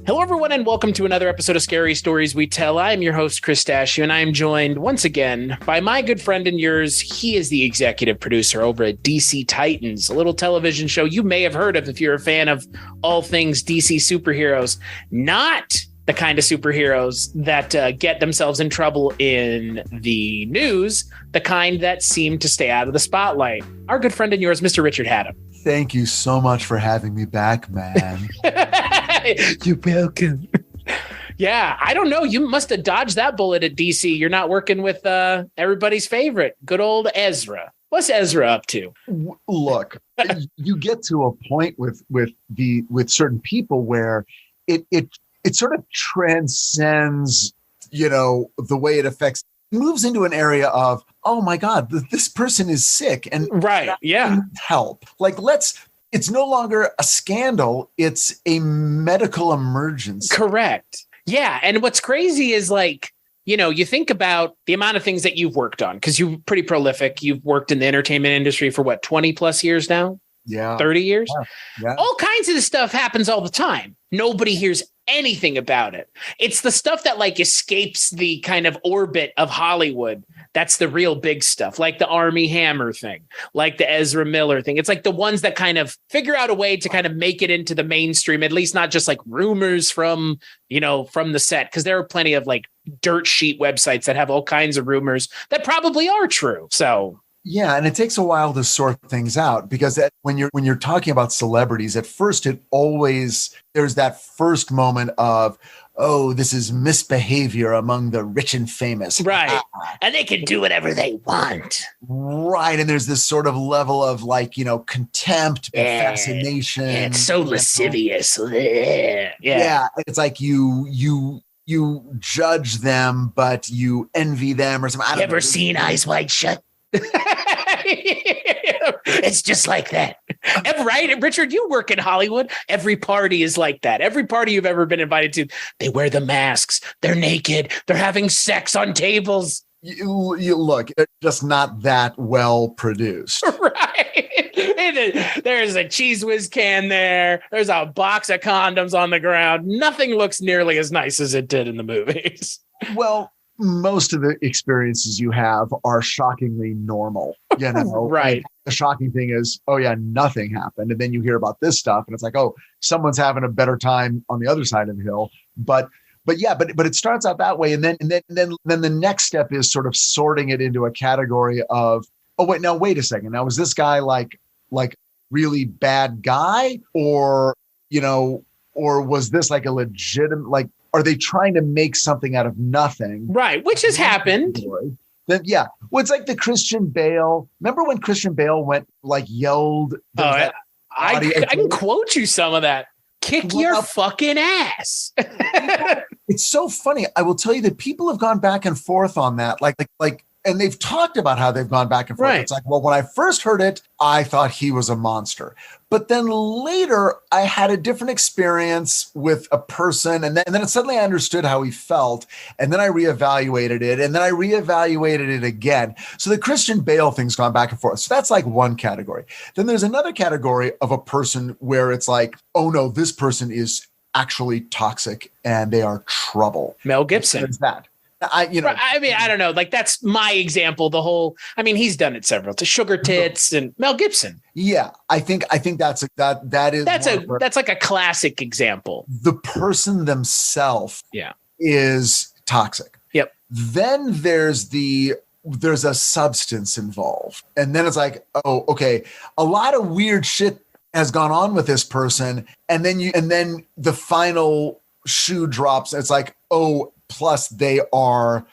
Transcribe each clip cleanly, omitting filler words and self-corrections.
Hello, everyone, and welcome to another episode of Scary Stories We Tell. I am your host, Chris Dashu, and I am joined once again by my good friend and yours. He is the executive producer over at DC Titans, a little television show you may have heard of if you're a fan of all things DC superheroes. Not the kind of superheroes that get themselves in trouble in the news, the kind that seem to stay out of the spotlight. Our good friend and yours, Mr. Richard Hatem. Thank you so much for having me back, man. You're welcome. Yeah, I don't know. You must have dodged that bullet at DC. You're not working with everybody's favorite, good old Ezra. What's Ezra up to? Look, you get to a point with certain people where it sort of transcends, the way it affects. Moves into an area of, oh my God, this person is sick and right, yeah, help. Like it's no longer a scandal; it's a medical emergency. Correct. Yeah, and what's crazy is you think about the amount of things that you've worked on because you're pretty prolific. You've worked in the entertainment industry for 20 plus years now. Yeah, 30 years. Yeah. All kinds of this stuff happens all the time. Nobody hears anything about it. It's the stuff that escapes the kind of orbit of Hollywood. That's the real big stuff, like the Army Hammer thing, like the Ezra Miller thing. It's like the ones that kind of figure out a way to kind of make it into the mainstream, at least not just rumors from the set. Because there are plenty of dirt sheet websites that have all kinds of rumors that probably are true. So yeah, and it takes a while to sort things out because when you're talking about celebrities, at first there's that first moment of, oh, this is misbehavior among the rich and famous. Right. And they can do whatever they want. Right. And there's this sort of level of contempt and fascination. Yeah, it's so lascivious. Yeah. It's like you judge them, but you envy them or something. Ever seen Eyes Wide Shut? It's just like that. Right, Richard, you work in Hollywood. Every party is like that. Every party you've ever been invited to, they wear the masks, they're naked, they're having sex on tables. You look, it's just not that well produced. Right. There's a Cheese Whiz can there's a box of condoms on the ground. Nothing looks nearly as nice as it did in the movies. Well, most of the experiences you have are shockingly normal, Right. And the shocking thing is, oh yeah, nothing happened. And then you hear about this stuff and it's like, oh, someone's having a better time on the other side of the hill. But it starts out that way. And then the next step is sort of sorting it into a category of, oh, wait a second. Now, is this guy like really bad guy or was this a legitimate, are they trying to make something out of nothing? Right, which has happened. Then yeah, well, it's like the Christian Bale. Remember when Christian Bale yelled? I can quote you some of that. Kick your fucking ass. It's so funny. I will tell you that people have gone back and forth on that. And they've talked about how they've gone back and forth. Right. It's like, well, when I first heard it, I thought he was a monster. But then later, I had a different experience with a person. And then suddenly I understood how he felt. And then I reevaluated it. And then I reevaluated it again. So the Christian Bale thing's gone back and forth. So that's one category. Then there's another category of a person where it's like, oh no, this person is actually toxic and they are trouble. Mel Gibson. There's that. I don't know. That's my example. He's done it several to Sugar Tits and Mel Gibson. Yeah, I think that's a classic example. The person themselves, is toxic. Yep. Then there's a substance involved, and then it's like, oh, okay, a lot of weird shit has gone on with this person, and then the final shoe drops. It's like, oh. Plus, they are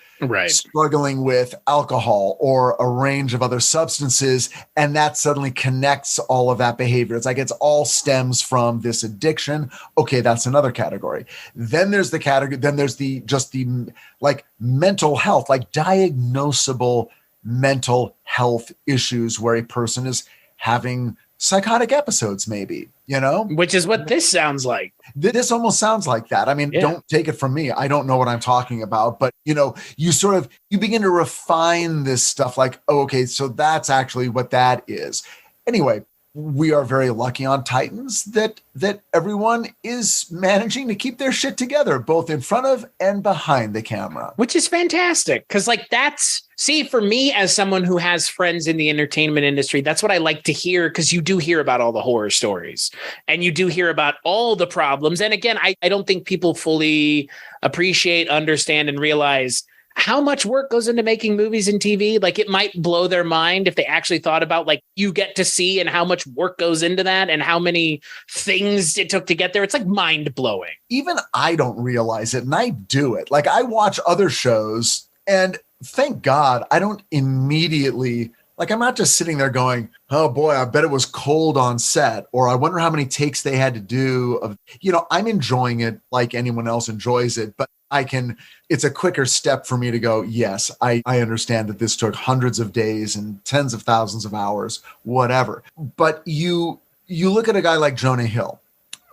struggling with alcohol or a range of other substances, and that suddenly connects all of that behavior. It's like it's all stems from this addiction. Okay, that's another category. Then there's the category. Then there's the mental health, diagnosable mental health issues where a person is having psychotic episodes, maybe, which is what this sounds like. This almost sounds like that. I mean, Don't take it from me. I don't know what I'm talking about, but you begin to refine this stuff oh, okay, so that's actually what that is. Anyway, we are very lucky on Titans that everyone is managing to keep their shit together, both in front of and behind the camera. Which is fantastic. Because see, for me, as someone who has friends in the entertainment industry, that's what I like to hear, because you do hear about all the horror stories and you do hear about all the problems. And again, I don't think people fully appreciate, understand, and realize how much work goes into making movies and TV. Like, it might blow their mind if they actually thought about, like, you get to see and how much work goes into that and how many things it took to get there. It's like mind blowing. Even I don't realize it, and I do it. Like, I watch other shows, and thank God I don't immediately, like, I'm not just sitting there going, oh boy, I bet it was cold on set, or I wonder how many takes they had to do. I'm enjoying it like anyone else enjoys it, but it's a quicker step for me to go, yes, I understand that this took hundreds of days and tens of thousands of hours, whatever. But you look at a guy like Jonah Hill,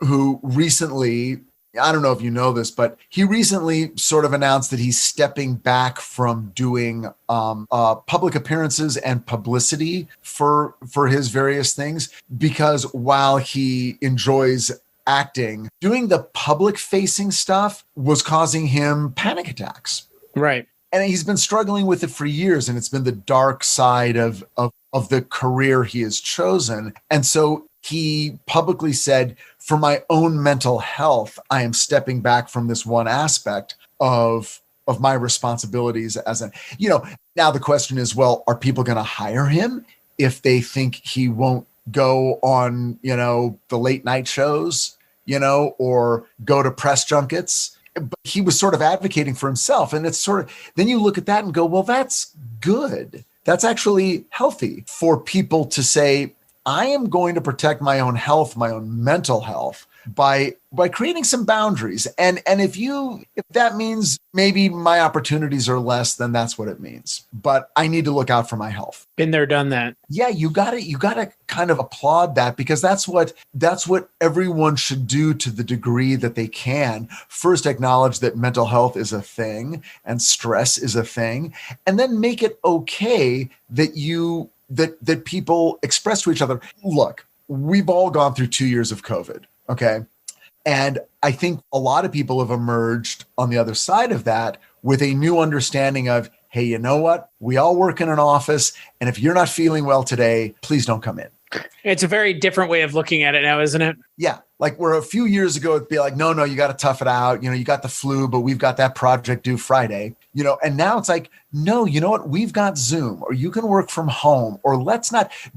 who recently, I don't know if you know this, but he recently sort of announced that he's stepping back from doing public appearances and publicity for his various things, because while he enjoys acting, doing the public facing stuff was causing him panic attacks. Right. And he's been struggling with it for years, and it's been the dark side of the career he has chosen. And so he publicly said, for my own mental health, I am stepping back from this one aspect of my responsibilities now the question is, well, are people going to hire him if they think he won't go on, the late night shows, or go to press junkets? But he was sort of advocating for himself. And it's sort of, then you look at that and go, well, that's good. That's actually healthy for people to say, I am going to protect my own health, my own mental health, by creating some boundaries. And if that means maybe my opportunities are less, then that's what it means. But I need to look out for my health. Been there, done that. Yeah, you gotta kind of applaud that, because that's what everyone should do to the degree that they can. First, acknowledge that mental health is a thing and stress is a thing, and then make it okay that people express to each other. Look, we've all gone through 2 years of COVID. Okay. And I think a lot of people have emerged on the other side of that with a new understanding of, hey, you know what? We all work in an office. And if you're not feeling well today, please don't come in. It's a very different way of looking at it now, isn't it? Yeah. Like, where a few years ago, it'd be like, no, you got to tough it out. You got the flu, but we've got that project due Friday, and now it's like, no, you know what? We've got Zoom, or you can work from home, or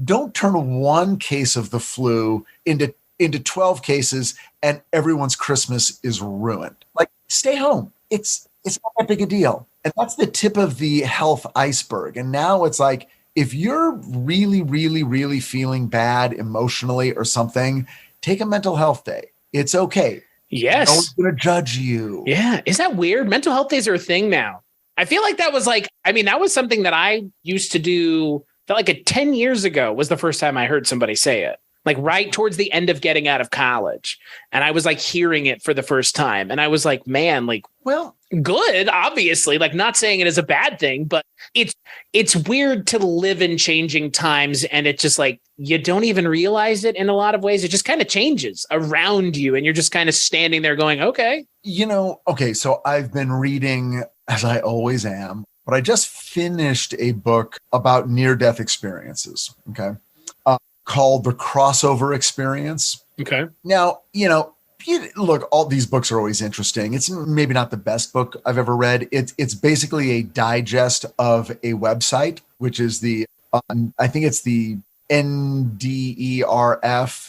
don't turn one case of the flu into 12 cases and everyone's Christmas is ruined. Like, stay home. It's not that big a deal. And that's the tip of the health iceberg. And now it's like, if you're really, really, really feeling bad emotionally or something, take a mental health day. It's okay. Yes. No one's going to judge you. Yeah. Is that weird? Mental health days are a thing now. I feel like that was that was something that I used to do. Felt like 10 years ago was the first time I heard somebody say it. Like, right towards the end of getting out of college. And I was like hearing it for the first time. And I was like, man, well, good, obviously, not saying it is a bad thing, but it's weird to live in changing times. And it's just like, you don't even realize it in a lot of ways. It just kind of changes around you. And you're just kind of standing there going, okay. Okay. So I've been reading, as I always am, but I just finished a book about near-death experiences. Okay. Called The Crossover Experience. Okay. Now, look, all these books are always interesting. It's maybe not the best book I've ever read. It's basically a digest of a website, which is I think it's the NDERF,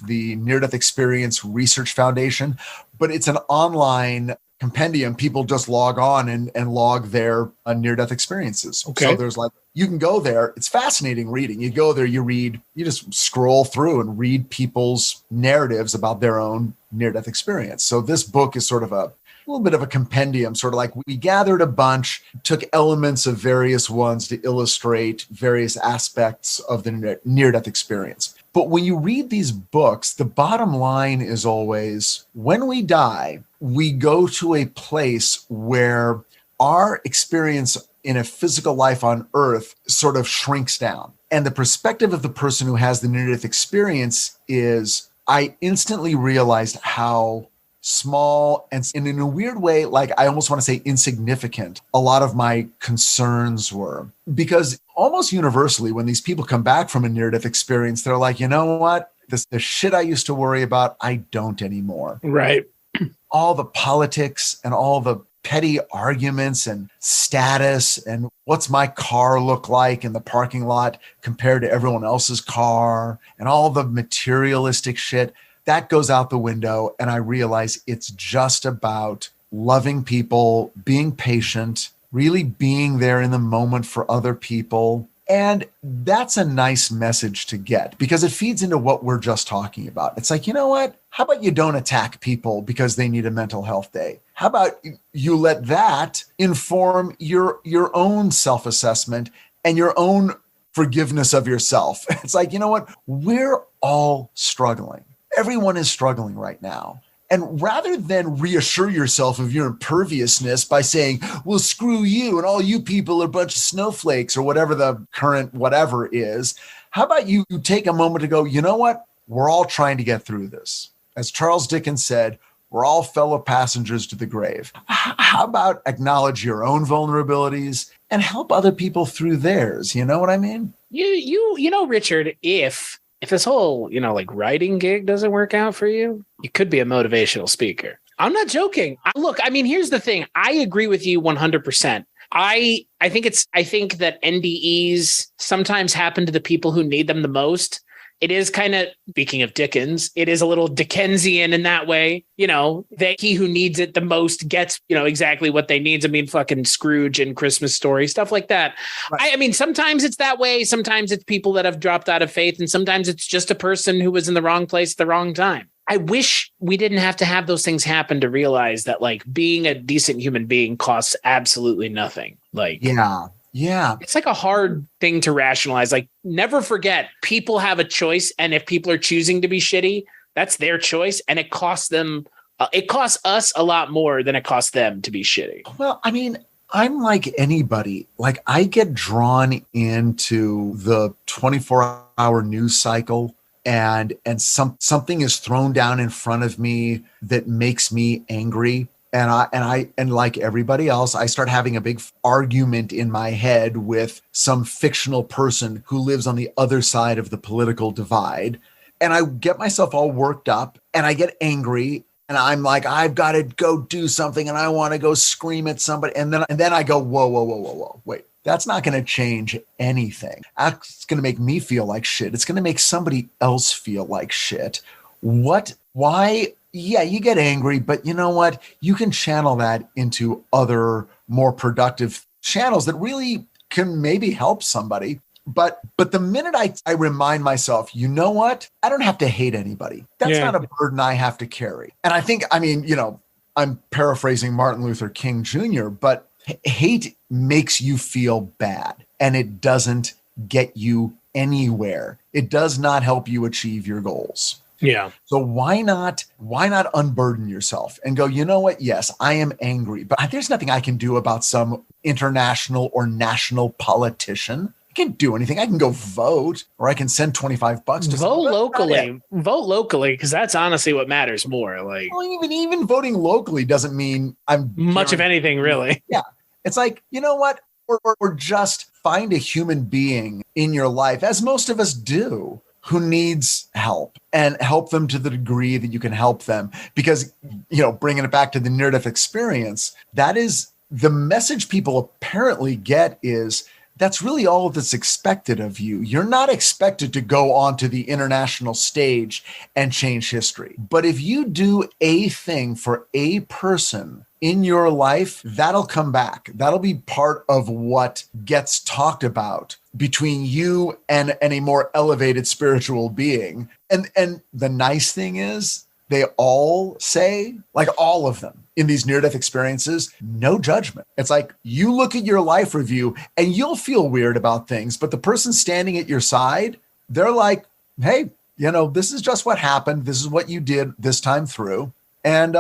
the Near Death Experience Research Foundation, but it's an online compendium. People just log on and log their near-death experiences. Okay. So there's you can go there. It's fascinating reading. You go there, you just scroll through and read people's narratives about their own near-death experience. So this book is sort of a little bit of a compendium, sort of like we gathered a bunch, took elements of various ones to illustrate various aspects of the near-death experience. But when you read these books, the bottom line is always, when we die, we go to a place where our experience in a physical life on Earth sort of shrinks down. And the perspective of the person who has the near-death experience is, I instantly realized how small and in a weird way, like I almost want to say insignificant, a lot of my concerns were. Because almost universally, when these people come back from a near-death experience, they're like, you know what? The shit I used to worry about, I don't anymore. Right. All the politics and all the petty arguments and status and what's my car look like in the parking lot compared to everyone else's car and all the materialistic shit, that goes out the window. And I realize it's just about loving people, being patient, really being there in the moment for other people. And that's a nice message to get because it feeds into what we're just talking about. It's like, you know what? How about you don't attack people because they need a mental health day? How about you let that inform your own self-assessment and your own forgiveness of yourself? It's like, you know what? We're all struggling. Everyone is struggling right now. And rather than reassure yourself of your imperviousness by saying, well, screw you and all you people are a bunch of snowflakes or whatever the current whatever is, how about you take a moment to go, you know what? We're all trying to get through this. As Charles Dickens said, we're all fellow passengers to the grave. How about acknowledge your own vulnerabilities and help other people through theirs? You know what I mean? You know, Richard, if this whole, like writing gig doesn't work out for you, you could be a motivational speaker. I'm not joking. Look, I mean, here's the thing. I agree with you 100%. I think that NDEs sometimes happen to the people who need them the most. It is kind of, speaking of Dickens, it is a little Dickensian in that way, that he who needs it the most gets, exactly what they need. I mean, fucking Scrooge and Christmas Story, stuff like that. Right. I mean, sometimes it's that way. Sometimes it's people that have dropped out of faith. And sometimes it's just a person who was in the wrong place at the wrong time. I wish we didn't have to have those things happen to realize that like being a decent human being costs absolutely nothing. Yeah. It's like a hard thing to rationalize. Like, never forget, people have a choice. And if people are choosing to be shitty, that's their choice. And it costs them, it costs us a lot more than it costs them to be shitty. Well, I mean, I'm like anybody. Like, I get drawn into the 24-hour news cycle and something is thrown down in front of me that makes me angry. And like everybody else, I start having a big argument in my head with some fictional person who lives on the other side of the political divide. And I get myself all worked up and I get angry and I'm like, I've got to go do something and I want to go scream at somebody. And then I go, whoa, wait, that's not going to change anything. That's going to make me feel like shit. It's going to make somebody else feel like shit. What? Why? Yeah, you get angry, but you know what? You can channel that into other more productive channels that really can maybe help somebody. But the minute I remind myself, you know what? I don't have to hate anybody. That's not a burden I have to carry. And I think, I'm paraphrasing Martin Luther King Jr., but hate makes you feel bad and it doesn't get you anywhere. It does not help you achieve your goals. Yeah. So why not unburden yourself and go, you know what? Yes, I am angry, but there's nothing I can do about some international or national politician. I can't do anything. I can go vote or I can send $25 to vote locally. Vote locally, because that's honestly what matters more. Like, well, even voting locally doesn't mean I'm much of anything, really. Yeah. It's like, you know what? Or just find a human being in your life, as most of us do, who needs help and help them to the degree that you can help them. Because, bringing it back to the near-death experience, that is the message people apparently get is that's really all that's expected of you. You're not expected to go onto the international stage and change history. But if you do a thing for a person in your life, that'll come back. That'll be part of what gets talked about between you and a more elevated spiritual being. And the nice thing is they all say, like all of them in these near-death experiences, no judgment. It's like you look at your life review and you'll feel weird about things, but the person standing at your side, they're like, hey, this is just what happened. This is what you did this time through. And,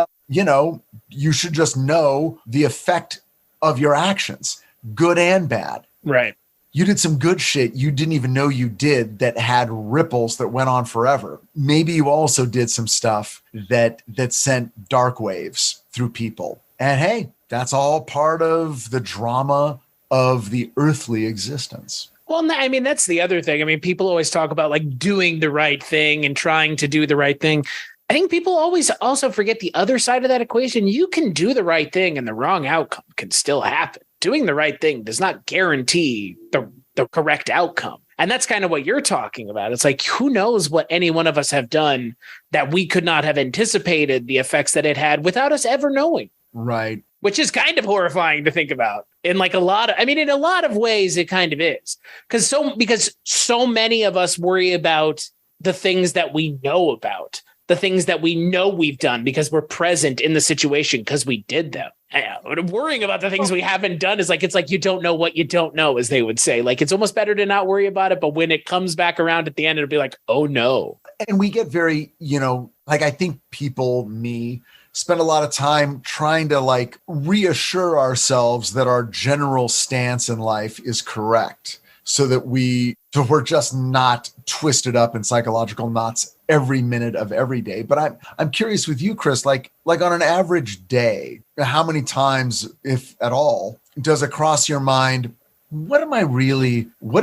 you should just know the effect of your actions, good and bad. Right. you did some good shit you didn't even know you did that had ripples that went on forever. Maybe you also did some stuff that sent dark waves through people. And hey, that's all part of the drama of the earthly existence. Well, I mean, that's the other thing. I mean, people always talk about like doing the right thing and trying to do the right thing. I think people always also forget the other side of that equation. You can do the right thing and the wrong outcome can still happen. Doing the right thing does not guarantee the correct outcome. And that's kind of what you're talking about. It's like, who knows what any one of us have done that we could not have anticipated the effects that it had without us ever knowing. Right. Which is kind of horrifying to think about in like a lot of ways it kind of is. Because so many of us worry about the things that we know about, the things that we know we've done because we're present in the situation because we did them. Worrying about the things we haven't done is like, it's like you don't know what you don't know, as they would say. Like, it's almost better to not worry about it. But when it comes back around at the end, it'll be like, oh no. And we get very, like I think me, spend a lot of time trying to like reassure ourselves that our general stance in life is correct so that we're just not twisted up in psychological knots every minute of every day. But I'm curious with you, Chris, like on an average day, how many times, if at all, does it cross your mind, what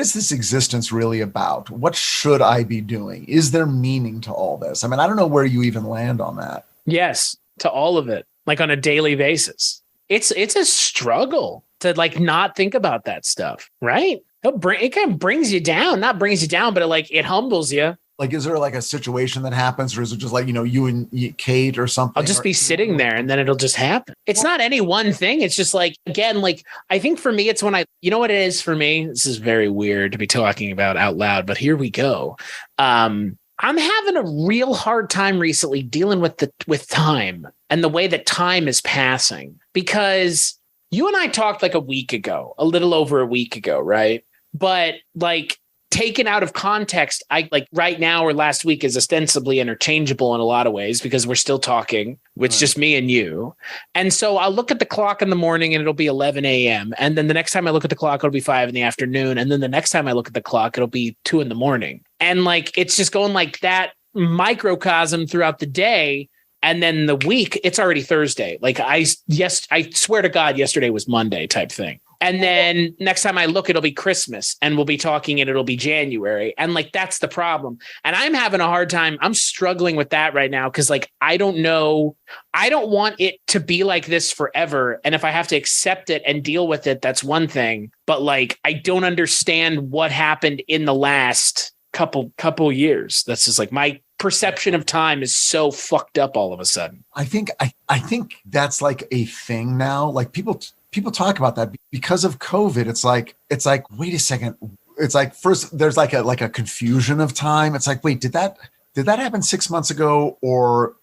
is this existence really about? What should I be doing? Is there meaning to all this? I mean, I don't know where you even land on that. Yes, to all of it, like on a daily basis. It's a struggle to like not think about that stuff, right? It kind of brings you down, not brings you down, but it humbles you. Like, is there like a situation that happens, or is it just like, you and Kate or something? I'll just be sitting there and then it'll just happen. It's not any one thing. It's just like, again, like, I think for me, it's when you know what it is for me? This is very weird to be talking about out loud, but here we go. I'm having a real hard time recently dealing with time and the way that time is passing, because you and I talked like a little over a week ago, right? But like, taken out of context, I like right now or last week is ostensibly interchangeable in a lot of ways because we're still talking. It's just me and you. And so I'll look at the clock in the morning and it'll be 11 a.m. And then the next time I look at the clock, it'll be 5 p.m. And then the next time I look at the clock, it'll be 2 a.m. And like, it's just going like that microcosm throughout the day. And then the week, it's already Thursday. Like I swear to God, yesterday was Monday type thing. And then next time I look, it'll be Christmas and we'll be talking and it'll be January. And like, that's the problem. And I'm having a hard time. I'm struggling with that right now. Cause like, I don't know. I don't want it to be like this forever. And if I have to accept it and deal with it, that's one thing. But like, I don't understand what happened in the last couple years. That's just like my perception of time is so fucked up all of a sudden. I think that's like a thing now. Like people talk about that because of COVID. It's like, wait a second. It's like, first there's like a confusion of time. It's like, wait, did that happen 6 months ago or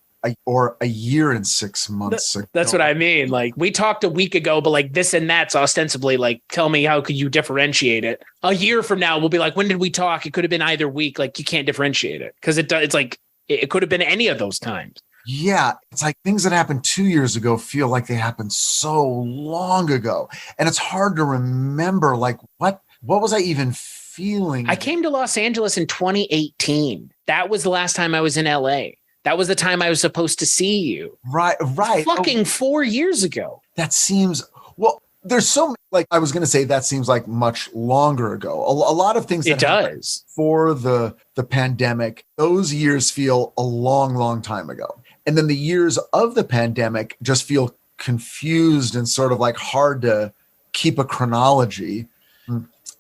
a year and 6 months ago? That's what I mean. Like, we talked a week ago, but like this and that's ostensibly like, tell me, how could you differentiate it? A year from now, we'll be like, when did we talk? It could have been either week. Like, you can't differentiate it because it's like, it could have been any of those times. Yeah, it's like things that happened 2 years ago feel like they happened so long ago. And it's hard to remember, like, what was I even feeling? I came to Los Angeles in 2018. That was the last time I was in LA. That was the time I was supposed to see you. Right. Fucking 4 years ago. That seems, well, there's so, like, I was going to say that seems like much longer ago. A lot of things that does for the pandemic, those years feel a long, long time ago. And then the years of the pandemic just feel confused and sort of like hard to keep a chronology.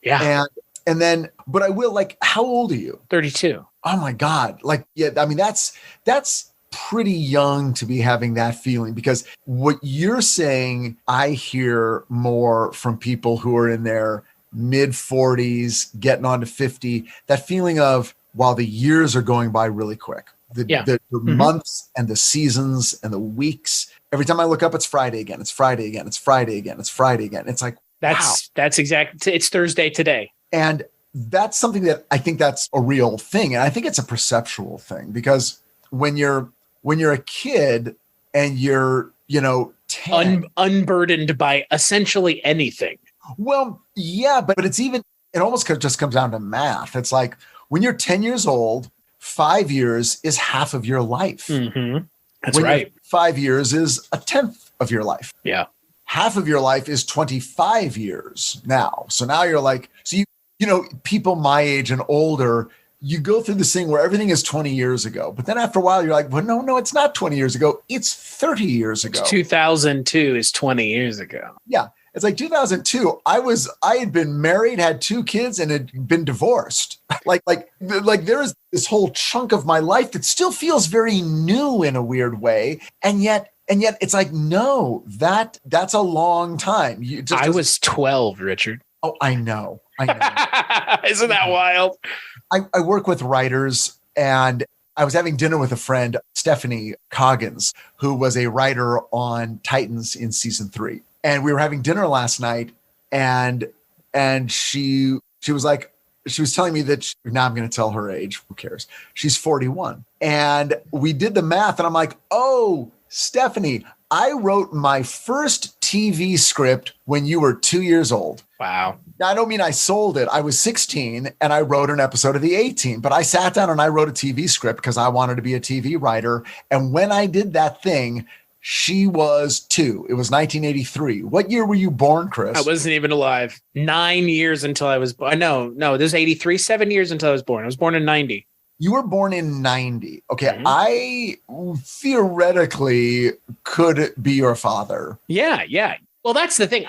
Yeah. And then, but I will, like, how old are you? 32. Oh my God. Like, yeah, I mean, that's pretty young to be having that feeling, because what you're saying, I hear more from people who are in their mid 40s, getting on to 50, that feeling of, while the years are going by really quick. The months and the seasons and the weeks. Every time I look up, it's Friday again. It's Friday again. It's Friday again. It's Friday again. It's like, that's exactly. It's Thursday today. And that's something that I think that's a real thing. And I think it's a perceptual thing, because when you're a kid and you're, 10, unburdened by essentially anything. Well, yeah, but it's even, it almost just comes down to math. It's like when you're 10 years old, 5 years is half of your life. Mm-hmm. That's when right. 5 years is a tenth of your life. Yeah. Half of your life is 25 years now. So now you're like, so you know, people my age and older, you go through this thing where everything is 20 years ago. But then after a while, you're like, well, no, it's not 20 years ago. It's 30 years ago. 2002 is 20 years ago. Yeah. It's like 2002. I had been married, had 2 kids, and had been divorced. Like there is this whole chunk of my life that still feels very new in a weird way. And yet it's like, no, that's a long time. I was 12, Richard. Oh, I know. Isn't that wild? I work with writers, and I was having dinner with a friend, Stephanie Coggins, who was a writer on Titans in season 3. And we were having dinner last night, and she was like, she was telling me that now I'm going to tell her age. Who cares? She's 41. And we did the math, and I'm like, oh, Stephanie, I wrote my first TV script when you were 2 years old. Wow. Now, I don't mean I sold it. I was 16 and I wrote an episode of the A-Team, but I sat down and I wrote a TV script because I wanted to be a TV writer. And when I did that thing, she was 2. It was 1983. What year were you born, Chris? I wasn't even alive. 9 years until I was born. No, this is 83, 7 years until I was born. I was born in 90. You were born in 90. Okay. Mm-hmm. I theoretically could be your father. Yeah. Well, that's the thing.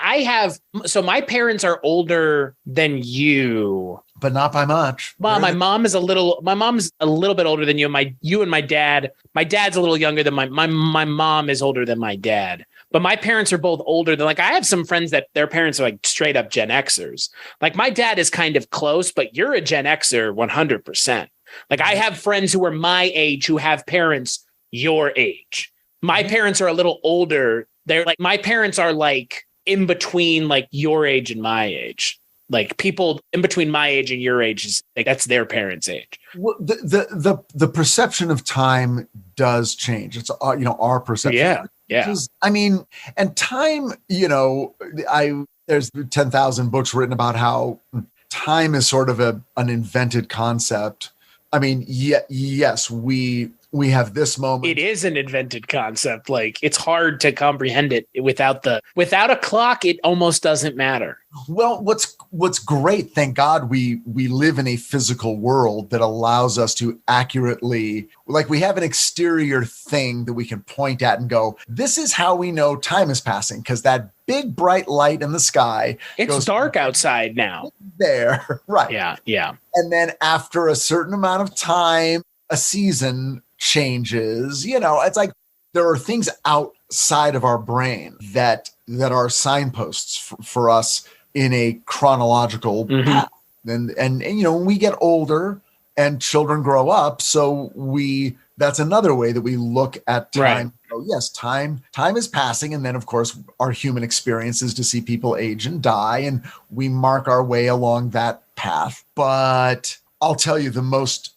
So my parents are older than you. But not by much. Well, my mom's a little bit older than you. You and my dad's a little younger than my mom is older than my dad. But my parents are both older than, like, I have some friends that their parents are like straight up Gen Xers. Like my dad is kind of close, but you're a Gen Xer 100%. Like I have friends who are my age who have parents your age. My parents are a little older. They're like, my parents are like in between like your age and my age. Like people in between my age and your age is like, that's their parents' age. Well, the perception of time does change. It's our perception. Yeah. I mean, and time, there's 10,000 books written about how time is sort of an invented concept. I mean, yes, we have this moment. It is an invented concept. Like it's hard to comprehend it without a clock. It almost doesn't matter. Well, what's great, thank God we live in a physical world that allows us to accurately, like we have an exterior thing that we can point at and go, this is how we know time is passing, because that big bright light in the sky. It's dark outside now. There, right. Yeah. And then after a certain amount of time, a season changes. It's like there are things outside of our brain that are signposts for us in a chronological path. And when we get older and children grow up, that's another way that we look at time. Right. Oh, yes, time is passing. And then, of course, our human experience is to see people age and die, and we mark our way along that path. But I'll tell you, the most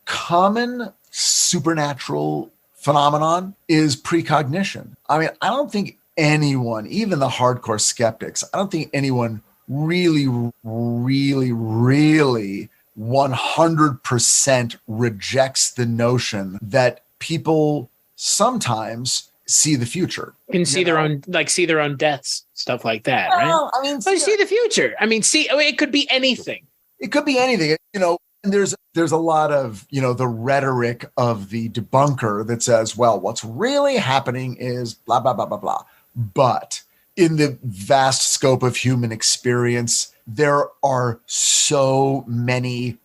common supernatural phenomenon is precognition. I mean, I don't think anyone, even the hardcore skeptics, I don't think anyone really, really, really 100% rejects the notion that people sometimes see the future. Can see their own deaths, stuff like that, right? I mean, see the future. I mean, it could be anything. It could be anything. And there's a lot of, the rhetoric of the debunker that says, well, what's really happening is blah, blah, blah, blah, blah. But in the vast scope of human experience, there are so many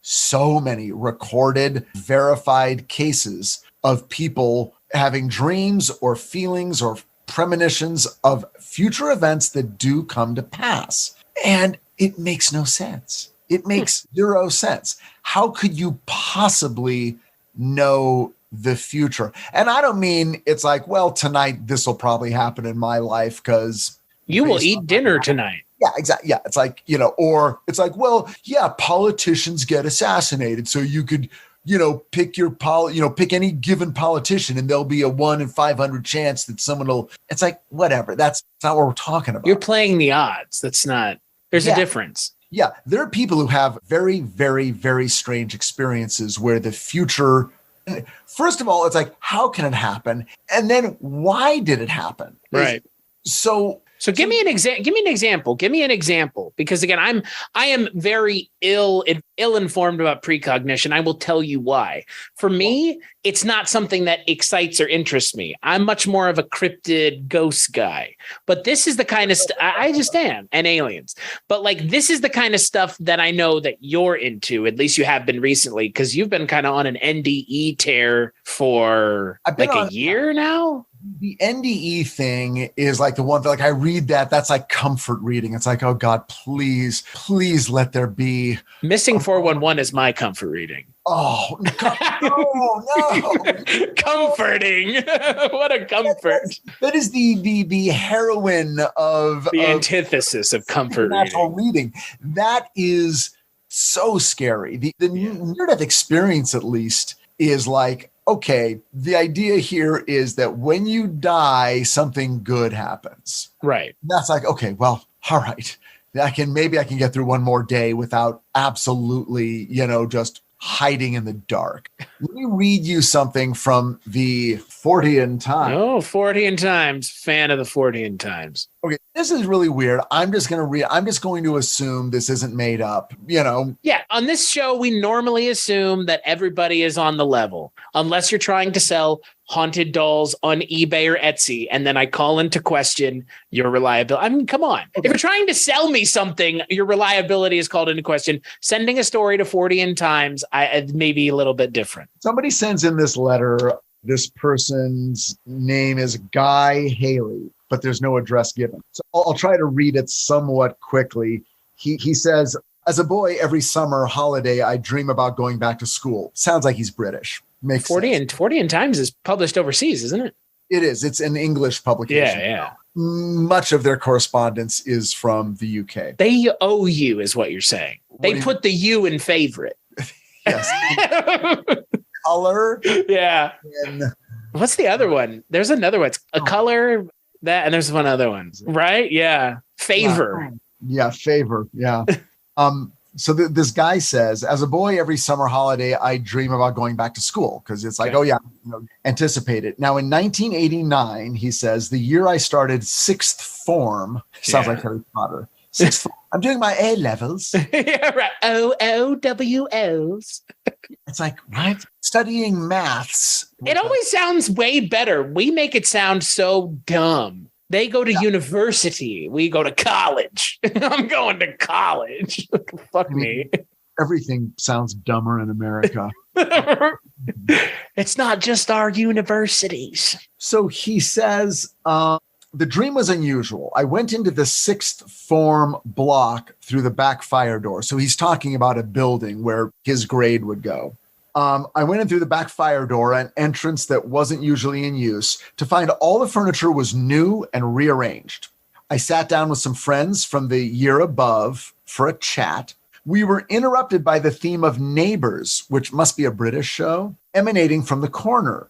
recorded, verified cases of people having dreams or feelings or premonitions of future events that do come to pass. And it makes no sense. It makes zero sense. How could you possibly know the future? And I don't mean it's like, well, tonight this will probably happen in my life because you will eat dinner tonight. Yeah, exactly. Yeah, it's like, or it's like, well, yeah, politicians get assassinated, so you could, pick any given politician, and there'll be a 1 in 500 chance that someone will. It's like, whatever. That's not what we're talking about. You're playing the odds. That's not. There's a difference. Yeah, there are people who have very, very, very strange experiences where the future, first of all, it's like, how can it happen? And then why did it happen? Right. So give me an example. Give me an example. Because again, I am very ill-informed about precognition. I will tell you why. For me, it's not something that excites or interests me. I'm much more of a cryptid ghost guy. But this is the kind of I just am, and aliens. But like, this is the kind of stuff that I know that you're into. At least you have been recently, because you've been kind of on an NDE tear for like a year now. The NDE thing is like the one that, like, I read that's like comfort reading. It's like, oh God, please let there be. Missing 411 is my comfort reading. Oh, no. Comforting. What a comfort. That is the heroine of the antithesis of comfort reading. That is so scary. The near-death experience, at least, is like, okay, the idea here is that when you die, something good happens. Right. That's like, okay, well, all right. Maybe I can get through one more day without absolutely, just hiding in the dark. Let me read you something from the Fortean Times. Oh, Fortean Times. Fan of the Fortean Times. Okay, this is really weird. I'm just going to assume this isn't made up, Yeah, on this show, we normally assume that everybody is on the level, unless you're trying to sell haunted dolls on eBay or Etsy, and then I call into question your reliability. I mean, come on. Okay. If you're trying to sell me something, your reliability is called into question. Sending a story to Fortean Times, I may be a little bit different. Somebody sends in this letter. This person's name is Guy Haley, but there's no address given. So I'll try to read it somewhat quickly. He says, as a boy, every summer holiday, I dream about going back to school. Sounds like he's British. Makes sense. Fortean Times is published overseas, isn't it? It is. It's an English publication. Yeah. Much of their correspondence is from the UK. They owe you, is what you're saying. They put the U in favorite. Yes. Color. Yeah. What's the other one? There's another one. It's a color, that, and there's one other one. Right? Yeah. Favor. Yeah, favor. Yeah. So this guy says, as a boy, every summer holiday, I dream about going back to school because it's like, anticipate it. Now, in 1989, he says, the year I started sixth form, sounds like Harry Potter. Sixth form. I'm doing my A levels. Yeah, right. OOWOs. It's like, what? Studying maths. It always sounds way better. We make it sound so dumb. They go to university. We go to college. I'm going to college. Fuck me. Everything sounds dumber in America. It's not just our universities. So he says, the dream was unusual. I went into the sixth form block through the back fire door. So he's talking about a building where his grade would go. I went in through the back fire door, an entrance that wasn't usually in use, to find all the furniture was new and rearranged. I sat down with some friends from the year above for a chat. We were interrupted by the theme of Neighbours, which must be a British show, emanating from the corner,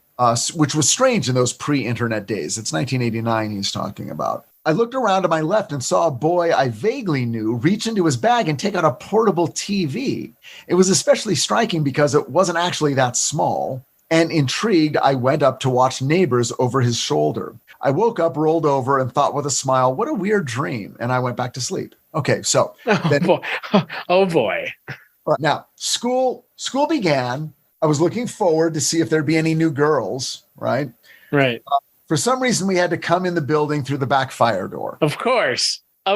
which was strange in those pre-internet days. It's 1989 he's talking about. I looked around to my left and saw a boy I vaguely knew reach into his bag and take out a portable TV. It was especially striking because it wasn't actually that small. And intrigued, I went up to watch Neighbours over his shoulder. I woke up, rolled over, and thought with a smile, what a weird dream. And I went back to sleep. Okay, so. Oh boy. Now, school began. I was looking forward to see if there'd be any new girls, right? Right. For some reason, we had to come in the building through the back fire door. Of course. I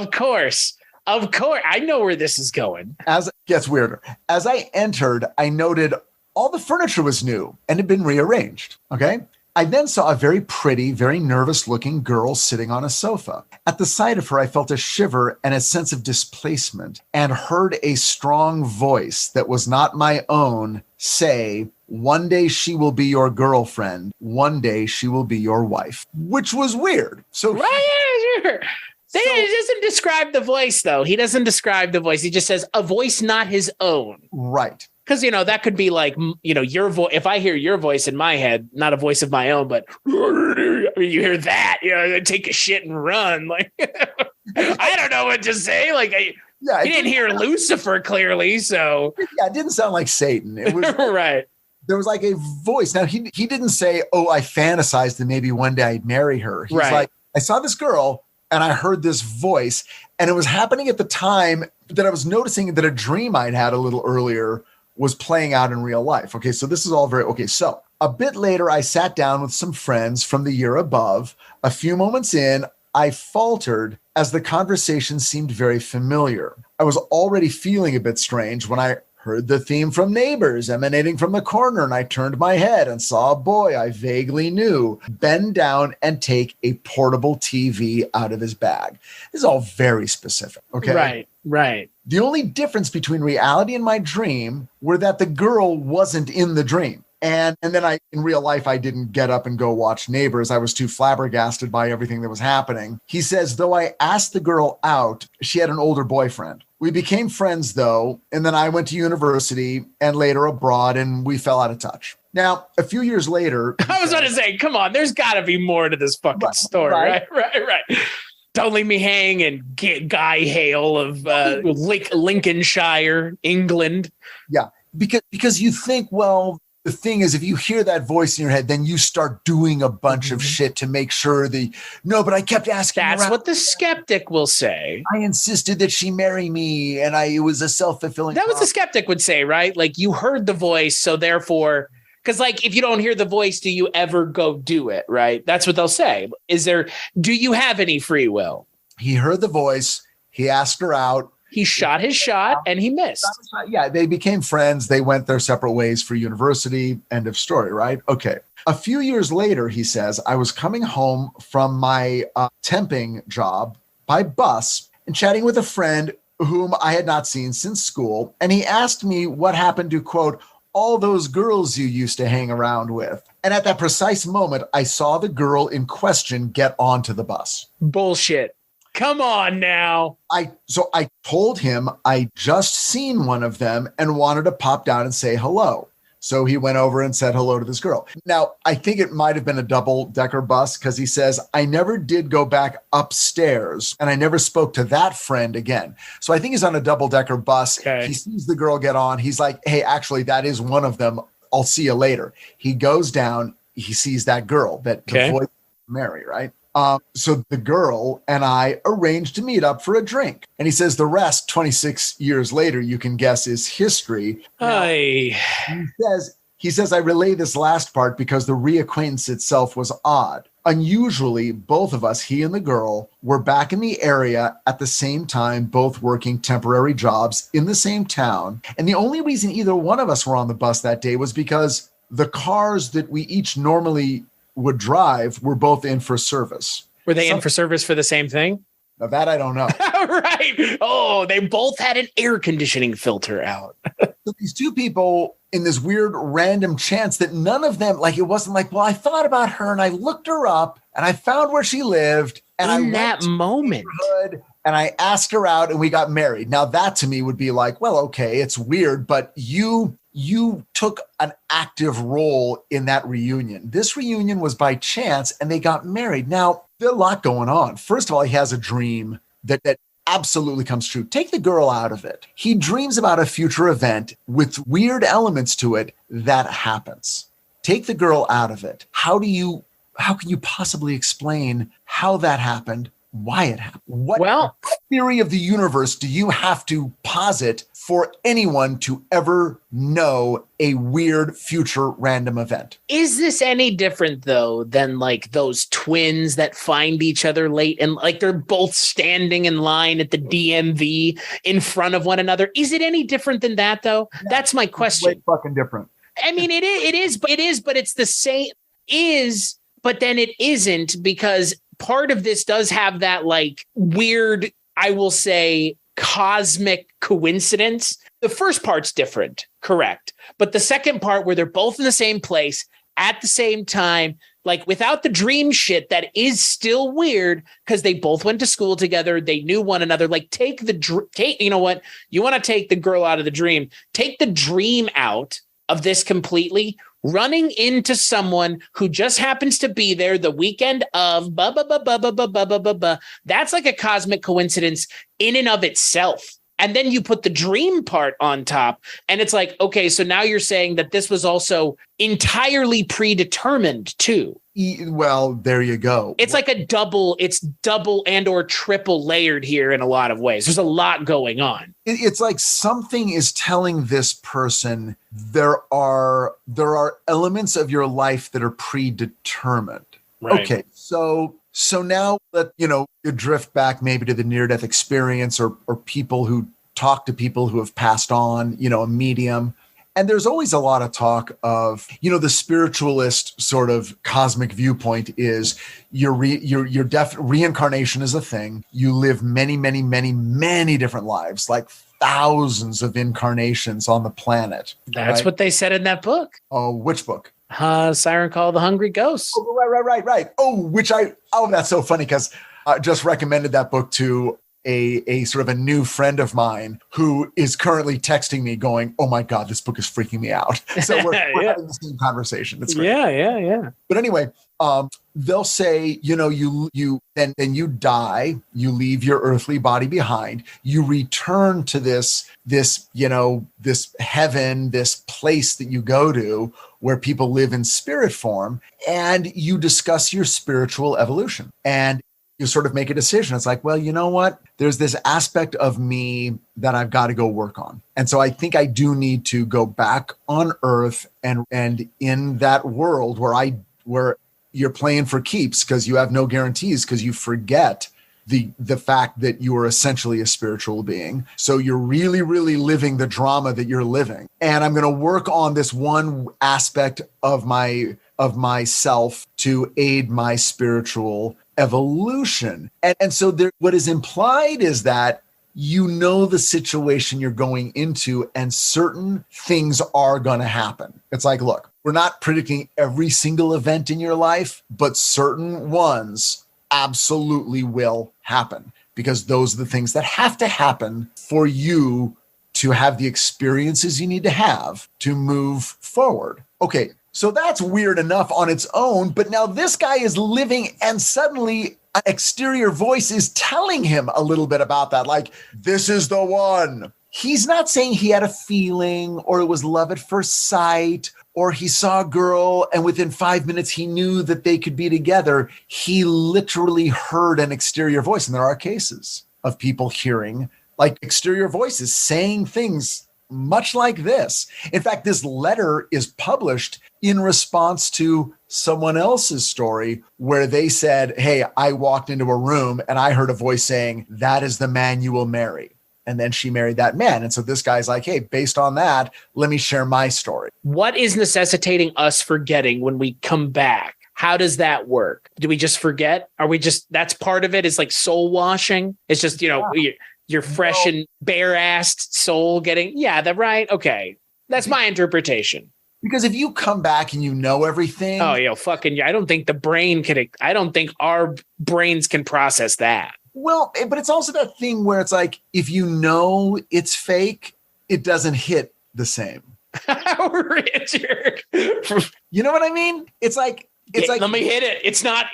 know where this is going. As it gets weirder. As I entered, I noted all the furniture was new and had been rearranged. Okay. I then saw a very pretty, very nervous looking girl sitting on a sofa. At the sight of her, I felt a shiver and a sense of displacement and heard a strong voice that was not my own say, one day she will be your girlfriend. One day she will be your wife, which was weird. So, right, sure. He doesn't describe the voice, though. He doesn't describe the voice. He just says a voice not his own. Right. Because, that could be like, your voice. If I hear your voice in my head, not a voice of my own, but you hear that, take a shit and run. Like, I don't know what to say. Like, Yeah, He didn't hear Lucifer clearly, so yeah, it didn't sound like Satan. It was right. There was like a voice. Now he didn't say, "Oh, I fantasized that maybe one day I'd marry her." He's Right. like, "I saw this girl and I heard this voice, and it was happening at the time that I was noticing that a dream I'd had a little earlier was playing out in real life." Okay, so this is all very okay. So a bit later, I sat down with some friends from the year above. A few moments in, I faltered as the conversation seemed very familiar. I was already feeling a bit strange when I heard the theme from Neighbors emanating from the corner, and I turned my head and saw a boy I vaguely knew bend down and take a portable TV out of his bag. This is all very specific, okay? Right. The only difference between reality and my dream were that the girl wasn't in the dream. And then in real life, I didn't get up and go watch Neighbors. I was too flabbergasted by everything that was happening. He says, though I asked the girl out, she had an older boyfriend. We became friends, though, and then I went to university and later abroad, and we fell out of touch. Now, a few years later... I was about to say, come on, there's got to be more to this fucking story, right? Don't leave me hang and get Guy Hale of Lincolnshire, England. Yeah, because you think, well... The thing is, if you hear that voice in your head, then you start doing a bunch of shit to make sure no, but I kept asking. That's what the skeptic will say. I insisted that she marry me, and it was a self-fulfilling. That was the skeptic would say, right? Like, you heard the voice, so therefore, because like, if you don't hear the voice, do you ever go do it, right? That's what they'll say. Do you have any free will? He heard the voice. He asked her out. He shot his shot and he missed. Yeah, they became friends. They went their separate ways for university. End of story, right? Okay. A few years later, he says, I was coming home from my temping job by bus and chatting with a friend whom I had not seen since school. And he asked me what happened to, quote, all those girls you used to hang around with. And at that precise moment, I saw the girl in question get onto the bus. Bullshit. Come on now. So I told him I just seen one of them and wanted to pop down and say hello. So he went over and said hello to this girl. Now, I think it might have been a double-decker bus because he says, I never did go back upstairs and I never spoke to that friend again. So I think he's on a double-decker bus. Okay. He sees the girl get on. He's like, hey, actually, that is one of them. I'll see you later. He goes down. He sees that girl that the voice Mary, right? So the girl and I arranged to meet up for a drink. And he says the rest, 26 years later, you can guess is history. Now, he says, I relay this last part because the reacquaintance itself was odd. Unusually, both of us, he and the girl, were back in the area at the same time, both working temporary jobs in the same town. And the only reason either one of us were on the bus that day was because the cars that we each normally would drive were both in for service. Were they in for service for the same thing? Now that I don't know. Right. Oh, they both had an air conditioning filter out. So these two people in this weird random chance that none of them, like, it wasn't like, well, I thought about her and I looked her up and I found where she lived. And in that moment. And I asked her out and we got married. Now that to me would be like, well, okay, it's weird, but you took an active role in that reunion. This reunion was by chance and they got married. Now, there's a lot going on. First of all, he has a dream that absolutely comes true. Take the girl out of it. He dreams about a future event with weird elements to it that happens. Take the girl out of it. How can you possibly explain how that happened? Why it happened? What theory of the universe do you have to posit for anyone to ever know a weird future random event? Is this any different, though, than like those twins that find each other late and like they're both standing in line at the DMV in front of one another? Is it any different than that, though? Yeah, that's my question. Way fucking different. I mean, it is, but it's the same. But then it isn't, because part of this does have that like weird, I will say, cosmic coincidence. The first part's different, correct. But the second part where they're both in the same place at the same time, like without the dream shit, that is still weird because they both went to school together. They knew one another. Like you know what? You want to take the girl out of the dream, take the dream out of this completely. Running into someone who just happens to be there the weekend of that's like a cosmic coincidence in and of itself. And then you put the dream part on top. And it's like, okay, so now you're saying that this was also entirely predetermined too. Well, there you go. It's like double and or triple layered here in a lot of ways. There's a lot going on. It's like something is telling this person there are elements of your life that are predetermined. Right. Okay, so now you drift back maybe to the near-death experience or people who talk to people who have passed on, a medium. And there's always a lot of talk of, the spiritualist sort of cosmic viewpoint is reincarnation is a thing. You live many, many, many, many different lives, like thousands of incarnations on the planet. That's what they said in that book. Oh, which book? Siren Call of the Hungry Ghosts. Oh, right. Oh, that's so funny because I just recommended that book to a sort of a new friend of mine who is currently texting me going, oh my God, this book is freaking me out. So we're having the same conversation. It's great. Yeah. But anyway, they'll say, you die, you leave your earthly body behind, you return to this heaven, this place that you go to where people live in spirit form, and you discuss your spiritual evolution. And you sort of make a decision. It's like, well, you know what? There's this aspect of me that I've got to go work on. And so I think I do need to go back on Earth and in that world where you're playing for keeps because you have no guarantees because you forget the fact that you are essentially a spiritual being. So you're really, really living the drama that you're living. And I'm going to work on this one aspect of myself to aid my spiritual evolution. And so what is implied is that the situation you're going into and certain things are going to happen. It's like, look, we're not predicting every single event in your life, but certain ones absolutely will happen because those are the things that have to happen for you to have the experiences you need to have to move forward. Okay. So that's weird enough on its own, but now this guy is living and suddenly an exterior voice is telling him a little bit about that. Like, this is the one. He's not saying he had a feeling or it was love at first sight or he saw a girl and within 5 minutes he knew that they could be together. He literally heard an exterior voice. And there are cases of people hearing like exterior voices saying things much like this. In fact, this letter is published in response to someone else's story where they said, hey, I walked into a room and I heard a voice saying, that is the man you will marry. And then she married that man. And so this guy's like, hey, based on that, let me share my story. What is necessitating us forgetting when we come back? How does that work? Do we just forget? Are we just, that's part of it? Is like soul washing? It's just, your fresh and bare-assed soul getting, right. Okay. That's my interpretation. Because if you come back and you know everything. Oh, I don't think I don't think our brains can process that. Well, but it's also that thing where it's like, if you know it's fake, it doesn't hit the same. Richard. You know what I mean? It's like, let me hit it. It's not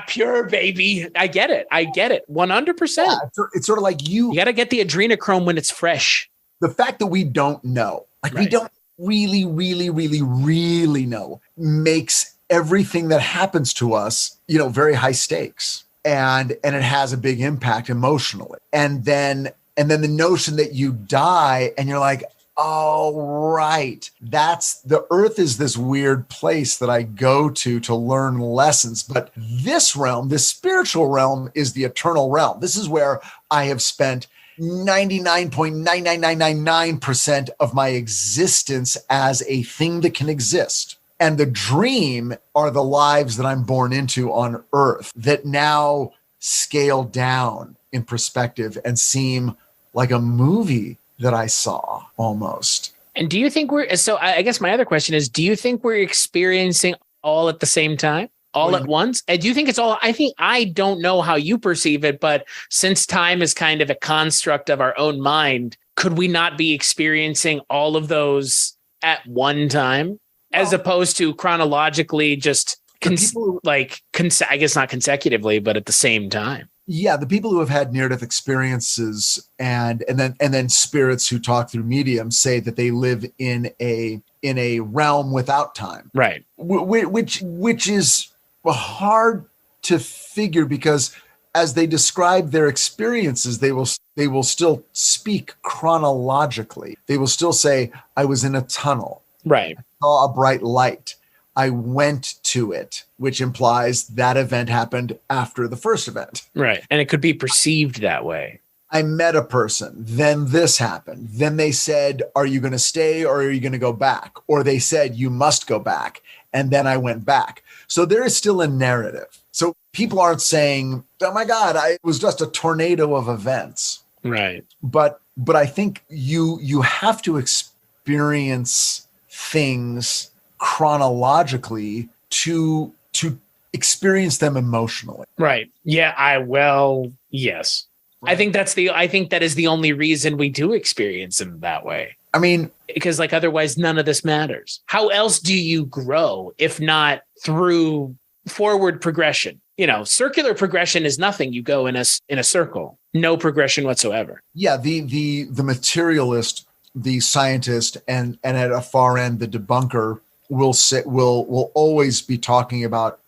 pure, baby. I get it. 100%. Yeah, it's sort of like you got to get the adrenochrome when it's fresh. The fact that we don't know, we don't really, really, really, really know, makes everything that happens to us, very high stakes. And it has a big impact emotionally. And then the notion that you die and you're like, oh, right. The earth is this weird place that I go to learn lessons. But this realm, this spiritual realm, is the eternal realm. This is where I have spent 99.99999% of my existence as a thing that can exist. And the dream are the lives that I'm born into on earth that now scale down in perspective and seem like a movie that I saw almost. And do you think I guess my other question is, do you think we're experiencing all at the same time, all at once? And do you think it's all, I don't know how you perceive it, but since time is kind of a construct of our own mind, could we not be experiencing all of those at one time as opposed to chronologically just I guess not consecutively, but at the same time? Yeah, the people who have had near-death experiences and then spirits who talk through mediums say that they live in a realm without time. Right. Which is hard to figure, because as they describe their experiences, they will still speak chronologically. They will still say, I was in a tunnel. Right. I saw a bright light. I went to it, which implies that event happened after the first event. Right. And it could be perceived that way. I met a person, then this happened. Then they said, are you going to stay or are you going to go back? Or they said, you must go back. And then I went back. So there is still a narrative. So people aren't saying, oh my God, it was just a tornado of events. Right. But I think you have to experience things chronologically to experience them emotionally. Right. Yeah. Yes. Right. I think that is the only reason we do experience them that way. I mean, because otherwise none of this matters. How else do you grow if not through forward progression? Circular progression is nothing. You go in a circle, no progression whatsoever. Yeah. The materialist, the scientist, and at a far end, the debunker will always be talking about,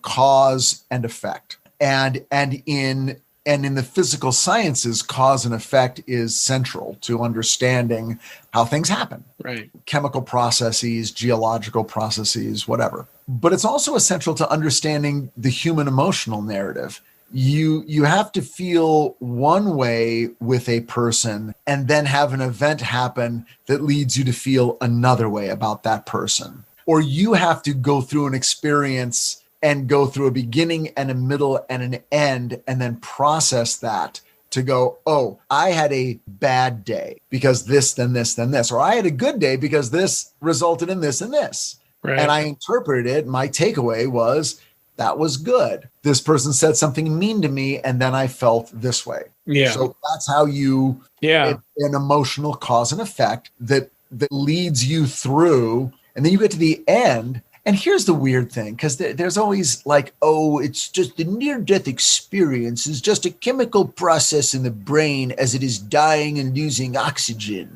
cause and effect. And in the physical sciences, cause and effect is central to understanding how things happen. Right. Chemical processes, geological processes, whatever. But it's also essential to understanding the human emotional narrative. You have to feel one way with a person and then have an event happen that leads you to feel another way about that person. Or you have to go through an experience and go through a beginning and a middle and an end and then process that to go, oh, I had a bad day because this, then this, then this. Or I had a good day because this resulted in this and this. Right. And I interpreted it. My takeaway was, that was good. This person said something mean to me, and then I felt this way. Yeah. So that's how you, an emotional cause and effect that leads you through. And then you get to the end. And here's the weird thing, because there's always like, oh, it's just the near-death experience is just a chemical process in the brain as it is dying and losing oxygen.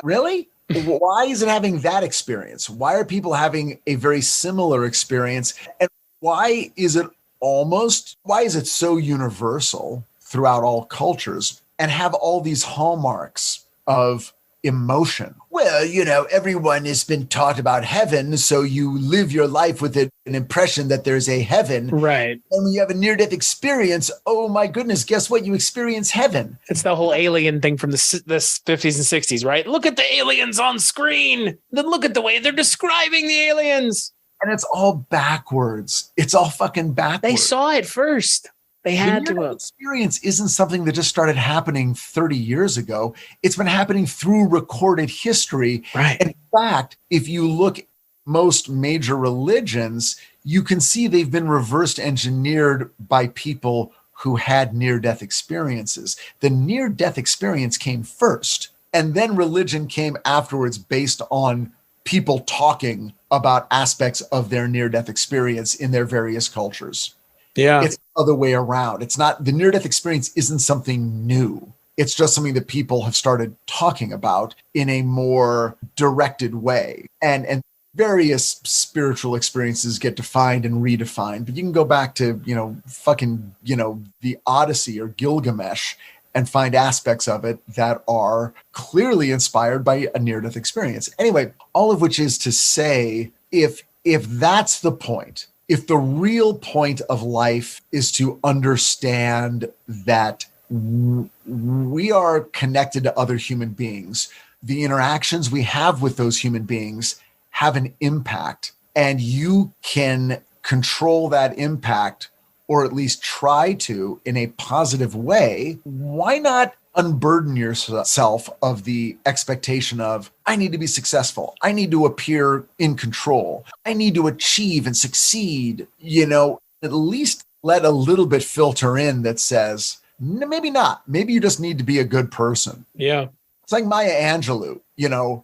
Really? Why is it having that experience? Why are people having a very similar experience? And why is it so universal throughout all cultures and have all these hallmarks of emotion? Well, everyone has been taught about heaven, so you live your life with an impression that there's a heaven. Right. And when you have a near-death experience, oh my goodness, guess what? You experience heaven. It's the whole alien thing from the 50s and 60s, right? Look at the aliens on screen. Then look at the way they're describing the aliens. And it's all backwards. It's all fucking backwards. They saw it first. They had to. The experience isn't something that just started happening 30 years ago. It's been happening through recorded history. Right. In fact, if you look at most major religions, you can see they've been reverse engineered by people who had near-death experiences. The near-death experience came first, and then religion came afterwards based on people talking about aspects of their near-death experience in their various cultures. Yeah. It's the other way around. It's not, the near-death experience isn't something new. It's just something that people have started talking about in a more directed way. And various spiritual experiences get defined and redefined. But you can go back to, the Odyssey or Gilgamesh and find aspects of it that are clearly inspired by a near-death experience. Anyway, all of which is to say, if that's the point, if the real point of life is to understand that we are connected to other human beings, the interactions we have with those human beings have an impact, and you can control that impact, or at least try to, in a positive way, why not unburden yourself of the expectation of, I need to be successful. I need to appear in control. I need to achieve and succeed. At least let a little bit filter in that says, maybe not. Maybe you just need to be a good person. Yeah. It's like Maya Angelou,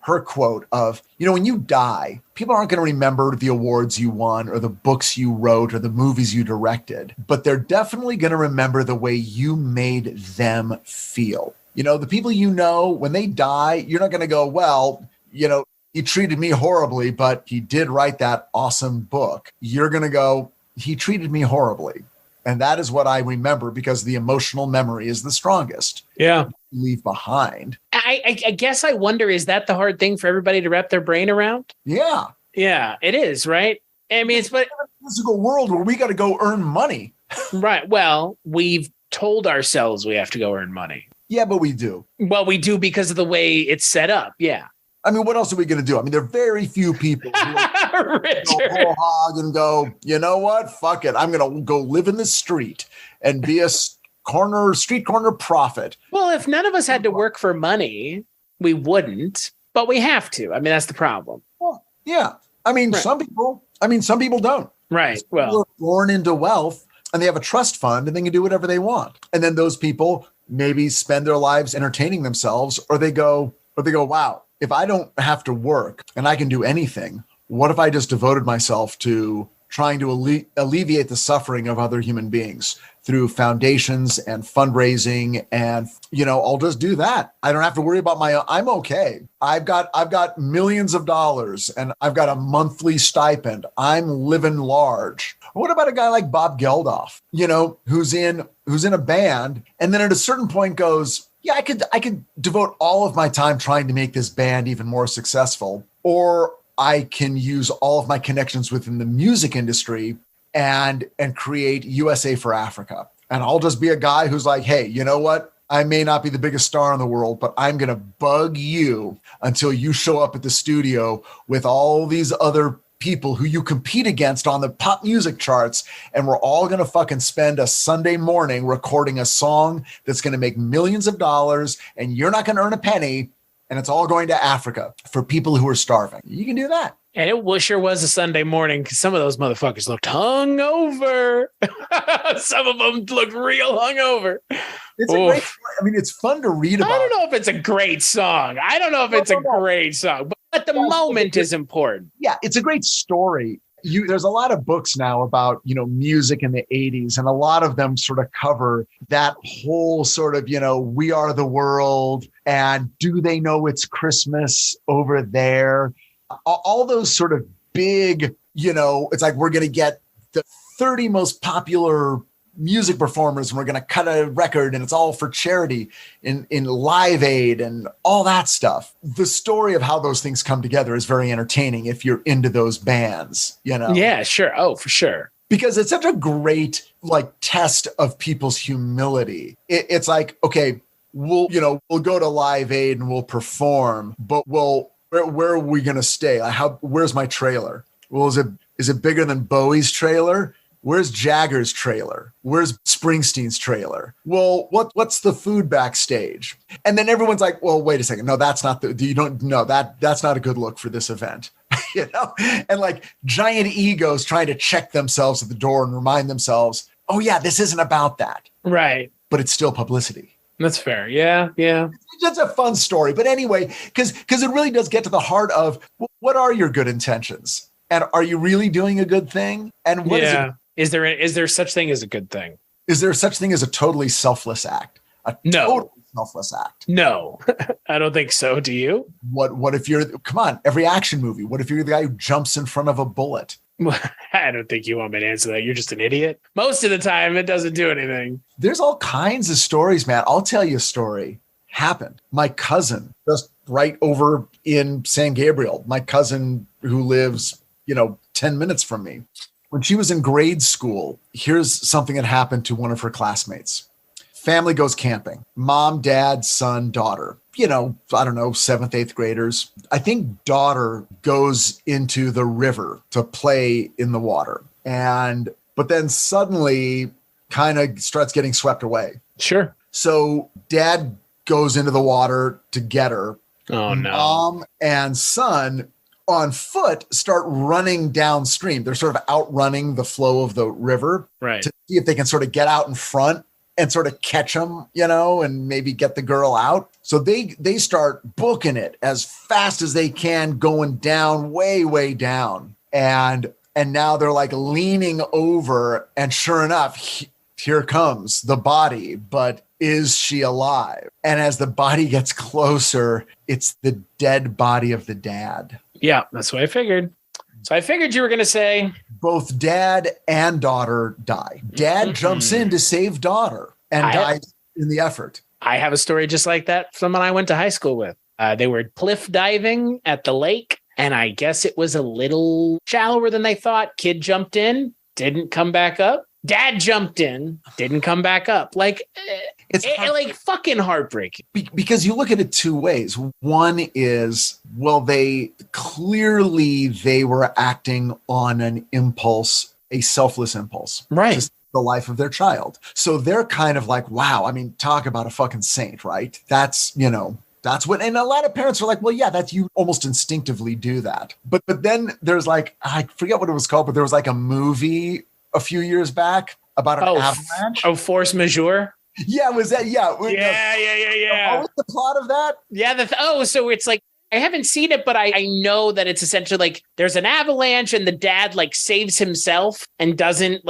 her quote of, when you die, people aren't going to remember the awards you won or the books you wrote or the movies you directed, but they're definitely going to remember the way you made them feel. The people when they die, you're not going to go, well, he treated me horribly, but he did write that awesome book. You're going to go, he treated me horribly. And that is what I remember because the emotional memory is the strongest. Yeah. Leave behind. I guess I wonder, is that the hard thing for everybody to wrap their brain around? Yeah. Yeah, it is, right? I mean, it's a physical world where we got to go earn money. Right. Well, we've told ourselves we have to go earn money. Yeah, but we do. Well, we do because of the way it's set up. Yeah. I mean, what else are we going to do? I mean, there are very few people who go whole hog and go, you know what? Fuck it. I'm going to go live in the street and be a street corner prophet. Well, if none of us had to work for money, we wouldn't, but we have to. I mean, that's the problem. Well, yeah. I mean, right. Some people don't. Right. Some people are born into wealth and they have a trust fund and they can do whatever they want. And then those people maybe spend their lives entertaining themselves or they go, wow, if I don't have to work and I can do anything, what if I just devoted myself to trying to alleviate the suffering of other human beings through foundations and fundraising? And, I'll just do that. I don't have to worry about I'm okay. I've got millions of dollars and I've got a monthly stipend. I'm living large. What about a guy like Bob Geldof, who's in a band and then at a certain point goes, yeah, I could devote all of my time trying to make this band even more successful, or I can use all of my connections within the music industry and create USA for Africa. And I'll just be a guy who's like, hey, you know what? I may not be the biggest star in the world, but I'm going to bug you until you show up at the studio with all these other people who you compete against on the pop music charts. And we're all going to fucking spend a Sunday morning recording a song that's going to make millions of dollars and you're not going to earn a penny. And it's all going to Africa for people who are starving. You can do that. And it sure was a Sunday morning because some of those motherfuckers looked hungover. Some of them looked real hungover. It's a great story. I mean, it's fun to read about. I don't know if it's a great song. I don't know if it's a great song, but the moment is important. Yeah, it's a great story. There's a lot of books now about, music in the 80s, and a lot of them sort of cover that whole sort of, we are the world, and do they know it's Christmas over there? All those sort of big, it's like we're going to get the 30 most popular music performers and we're going to cut a record and it's all for charity in Live Aid and all that stuff. The story of how those things come together is very entertaining if you're into those bands, Yeah, sure. Oh, for sure. Because it's such a great test of people's humility. It's like, okay, we'll go to Live Aid and we'll perform, but where are we going to stay? Where's my trailer? Well, is it bigger than Bowie's trailer? Where's Jagger's trailer? Where's Springsteen's trailer? Well, what's the food backstage? And then everyone's like, well, wait a second. No, that's not that's not a good look for this event. And giant egos trying to check themselves at the door and remind themselves, oh yeah, this isn't about that. Right. But it's still publicity. That's fair. Yeah. Yeah. It's just a fun story. But anyway, because it really does get to the heart of what are your good intentions? And are you really doing a good thing? And what is it? Is there such thing as a good thing? Is there such thing as a totally selfless act? Totally selfless act? No, I don't think so. Do you? What if come on, every action movie, what if you're the guy who jumps in front of a bullet? I don't think you want me to answer that. You're just an idiot. Most of the time, it doesn't do anything. There's all kinds of stories, man. I'll tell you a story. Happened. My cousin, just right over in San Gabriel, my cousin who lives, 10 minutes from me. When she was in grade school, here's something that happened to one of her classmates. Family goes camping. Mom, dad, son, daughter. I don't know, 7th, 8th graders. I think daughter goes into the river to play in the water. But then suddenly kind of starts getting swept away. Sure. So dad goes into the water to get her. Oh, no. Mom and son on foot start running downstream. They're sort of outrunning the flow of the river, right, to see if they can sort of get out in front and sort of catch them, and maybe get the girl out. So they start booking it as fast as they can, going down, way, way down. And now they're like leaning over, and sure enough, here comes the body, but is she alive? And as the body gets closer, it's the dead body of the dad. Yeah, that's what I figured. So I figured you were going to say both dad and daughter die. Dad jumps in to save daughter and dies in the effort. I have a story just like that. Someone I went to high school with. They were cliff diving at the lake, and I guess it was a little shallower than they thought. Kid jumped in, didn't come back up. Dad jumped in, didn't come back up. Like, it's like fucking heartbreaking. Because you look at it two ways. One is, well, they were acting on an impulse, a selfless impulse. Right. Just the life of their child. So they're kind of like, wow, I mean, talk about a fucking saint, right? That's what, and a lot of parents are like, well, yeah, that's, you almost instinctively do that. But then there's like, I forget what it was called, but there was like a movie a few years back about an avalanche. Oh, force majeure. Yeah, was that? Yeah. Yeah. What was the plot of that? Yeah. So it's like, I haven't seen it, but I know that it's essentially like there's an avalanche and the dad like saves himself and doesn't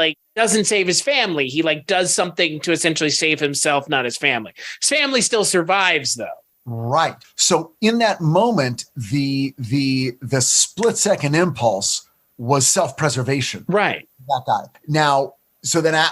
save his family. He like does something to essentially save himself, not his family. His family still survives though. Right. So in that moment, the split second impulse was self-preservation. Right. That guy. Now,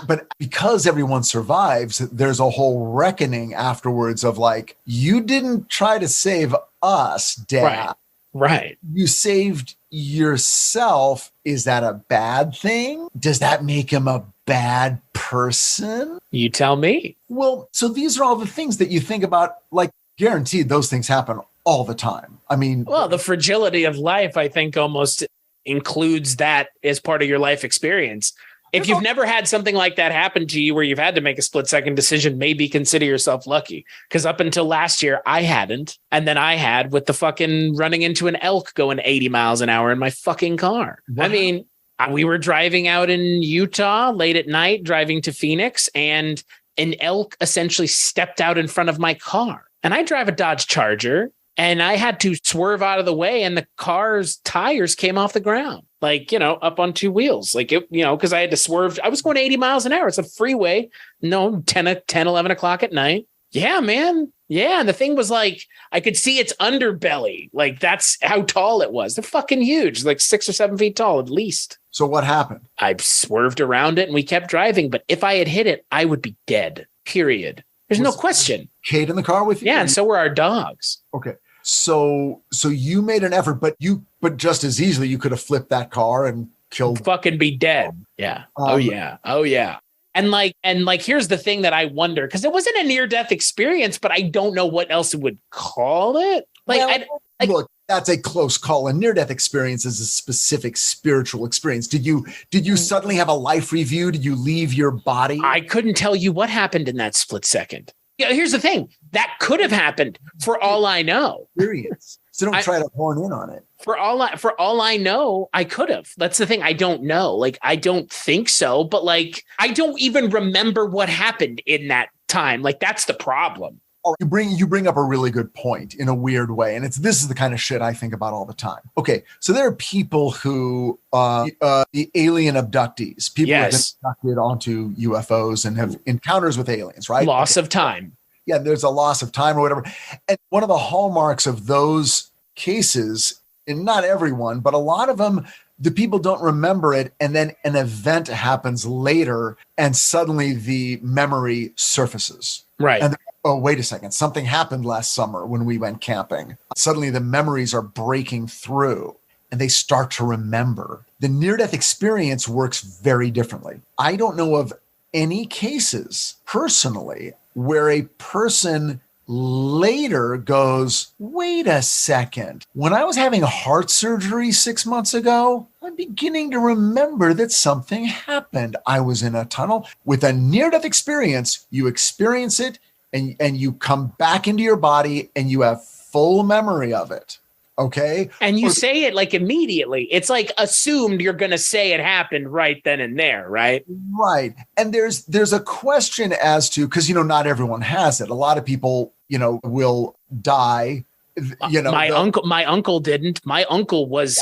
but because everyone survives, there's a whole reckoning afterwards of like, you didn't try to save us, Dad. Right. You saved yourself. Is that a bad thing? Does that make him a bad person? You tell me. Well, so these are all the things that you think about, like, guaranteed those things happen all the time. I mean, well, the fragility of life, I think, almost includes that as part of your life experience. If you've never had something like that happen to you where you've had to make a split second decision, maybe consider yourself lucky. Because up until last year, I hadn't. And then I had with the fucking running into an elk going 80 miles an hour in my fucking car. Wow. I mean, we were driving out in Utah late at night, driving to Phoenix, and an elk essentially stepped out in front of my car. And I drive a Dodge Charger, and I had to swerve out of the way, and the car's tires came off the ground. Like, up on two wheels, like, because I had to swerve. I was going 80 miles an hour. It's a freeway. 10, 11 o'clock at night. Yeah, man. Yeah. And the thing was like, I could see its underbelly. Like, that's how tall it was. They're fucking huge, like 6 or 7 feet tall at least. So what happened? I swerved around it and we kept driving. But if I had hit it, I would be dead, period. There's no question. Kate in the car with you? Yeah. And so were our dogs. Okay. So you made an effort, but just as easily you could have flipped that car and killed. Fucking be dead. Yeah. Oh yeah. And here's the thing that I wonder, because it wasn't a near-death experience, but I don't know what else it would call it. Look, that's a close call. A near-death experience is a specific spiritual experience. Did you suddenly have a life review? Did you leave your body? I couldn't tell you what happened in that split second. Here's the thing. That could have happened for all I know. Experience. So don't try to horn in on it. For all I know, I could have. That's the thing. I don't know. Like, I don't think so. But like, I don't even remember what happened in that time. Like, that's the problem. Oh, you bring up a really good point in a weird way. And this is the kind of shit I think about all the time. Okay. So there are people who, the alien abductees, people who have been abducted onto UFOs and have encounters with aliens, right? Loss of time. Yeah. There's a loss of time or whatever. And one of the hallmarks of those cases, and not everyone, but a lot of them, the people don't remember it. And then an event happens later and suddenly the memory surfaces. Right. And oh, wait a second. Something happened last summer when we went camping. Suddenly the memories are breaking through and they start to remember. The near-death experience works very differently. I don't know of any cases personally where a person later goes, wait a second. When I was having heart surgery 6 months ago, I'm beginning to remember that something happened. I was in a tunnel. With a near-death experience, you experience it and you come back into your body and you have full memory of it. Okay. And you say it like immediately. It's like assumed you're going to say it happened right then and there, right? Right. And there's a question as to, because, not everyone has it. A lot of people, will die. My uncle didn't. My uncle was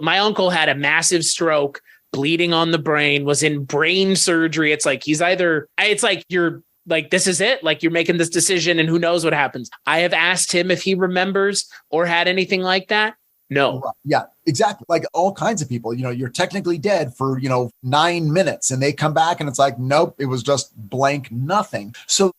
my uncle had a massive stroke, bleeding on the brain, was in brain surgery. It's like you're like, this is it. Like, you're making this decision and who knows what happens. I have asked him if he remembers or had anything like that. No. Right. Yeah, exactly. Like all kinds of people, you're technically dead for, 9 minutes and they come back and it's like, nope, it was just blank nothing. So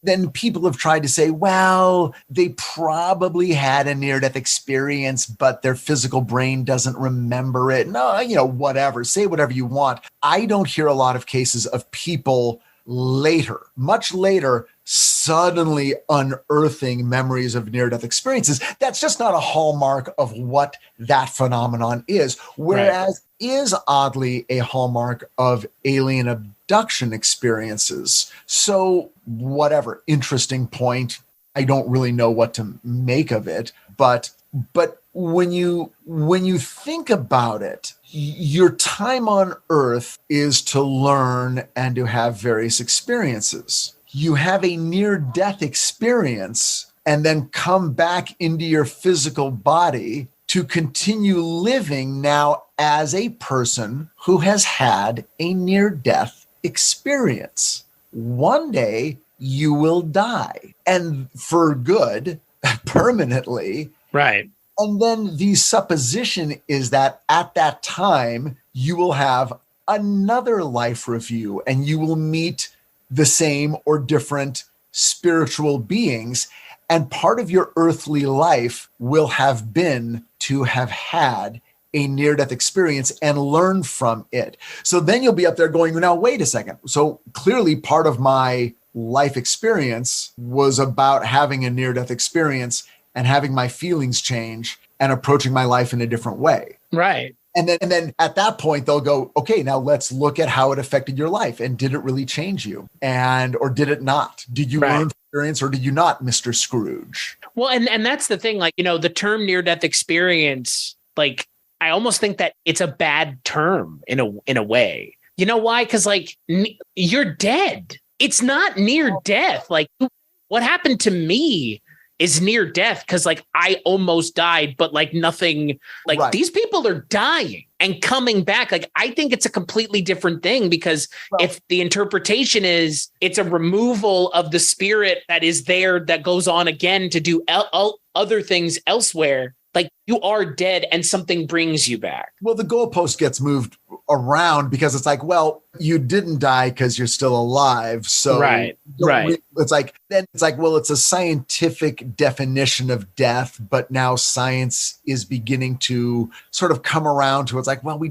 then people have tried to say, well, they probably had a near-death experience, but their physical brain doesn't remember it. No, whatever, say whatever you want. I don't hear a lot of cases of people much later, suddenly unearthing memories of near-death experiences. That's just not a hallmark of what that phenomenon is. Whereas is oddly a hallmark of alien abduction experiences. So whatever, interesting point. I don't really know what to make of it, but when you think about it, your time on Earth is to learn and to have various experiences. You have a near-death experience and then come back into your physical body to continue living now as a person who has had a near-death experience. One day you will die, and for good, permanently. Right. And then the supposition is that at that time, you will have another life review and you will meet the same or different spiritual beings. And part of your earthly life will have been to have had a near-death experience and learn from it. So then you'll be up there going, now, wait a second. So clearly part of my life experience was about having a near-death experience and having my feelings change and approaching my life in a different way. Right. And then at that point, they'll go, okay, now let's look at how it affected your life. And did it really change you? Or did it not? Did you learn from experience or did you not, Mr. Scrooge? Well, and that's the thing, like, the term near-death experience, like, I almost think that it's a bad term in a way. You know why? Because like you're dead. It's not near death. Like what happened to me is near death because like I almost died, but like nothing, like these people are dying and coming back. Like I think it's a completely different thing because if the interpretation is it's a removal of the spirit that is there that goes on again to do other things elsewhere, like you are dead and something brings you back. Well, the goalpost gets moved around because it's like, well, you didn't die because you're still alive. So it's like, well, it's a scientific definition of death, but now science is beginning to sort of come around to, it's like, well,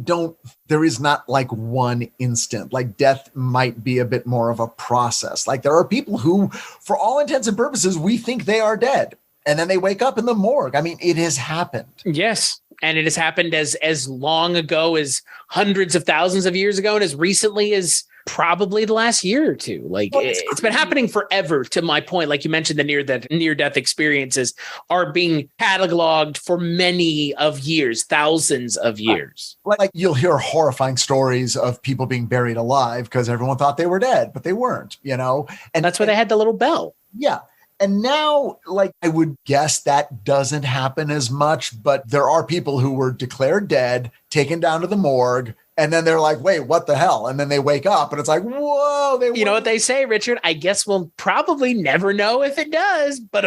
there is not like one instant, like death might be a bit more of a process. Like there are people who, for all intents and purposes, we think they are dead. And then they wake up in the morgue. I mean, it has happened. Yes. And it has happened as long ago as hundreds of thousands of years ago and as recently as probably the last year or two. Like it's been happening forever, to my point. Like you mentioned, the near-death experiences are being cataloged for many of years, thousands of years. Like you'll hear horrifying stories of people being buried alive because everyone thought they were dead, but they weren't, And that's why they had the little bell. Yeah. And now, like, I would guess that doesn't happen as much, but there are people who were declared dead, taken down to the morgue, and then they're like, wait, what the hell? And then they wake up and it's like, whoa. You know what they say, Richard? I guess we'll probably never know if it does, but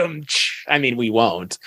I mean, we won't.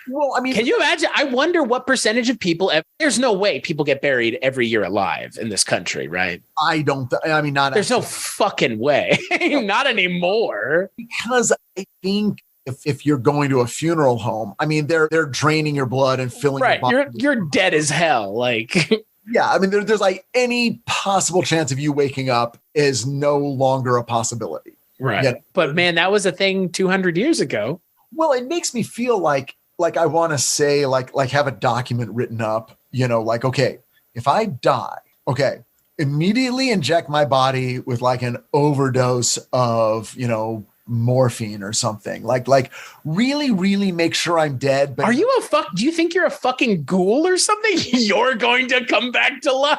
Well, I mean, can you imagine? I wonder what percentage of people, there's no way people get buried every year alive in this country, right? There's no fucking way. Not anymore. Because I think if you're going to a funeral home, I mean, they're draining your blood and filling your body. You're dead as hell. Like, yeah, I mean, there's like any possible chance of you waking up is no longer a possibility. Right. But man, that was a thing 200 years ago. Well, it makes me feel like I want to say like have a document written up, like, okay, if I die, immediately inject my body with like an overdose of, morphine or something. Like really, really make sure I'm dead. But are you do you think you're a fucking ghoul or something? You're going to come back to life.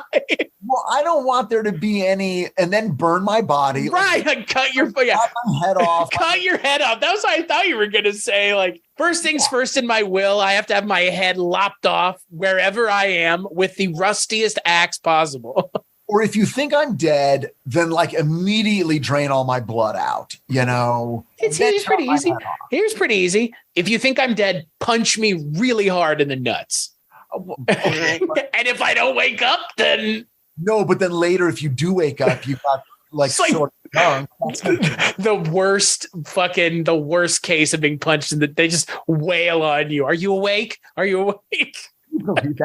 Well, I don't want there to be any, and then burn my body. Right. Like cut your my head off. Cut your head off. That's what I thought you were going to say. Like, first things first in my will, I have to have my head lopped off wherever I am with the rustiest axe possible. Or if you think I'm dead, then like immediately drain all my blood out, you know? Here's pretty easy. Here's pretty easy. If you think I'm dead, punch me really hard in the nuts. And if I don't wake up, then... No, but then later, if you do wake up, you got like sort of tongue. The worst case of being punched in they just wail on you. Are you awake? Are you awake?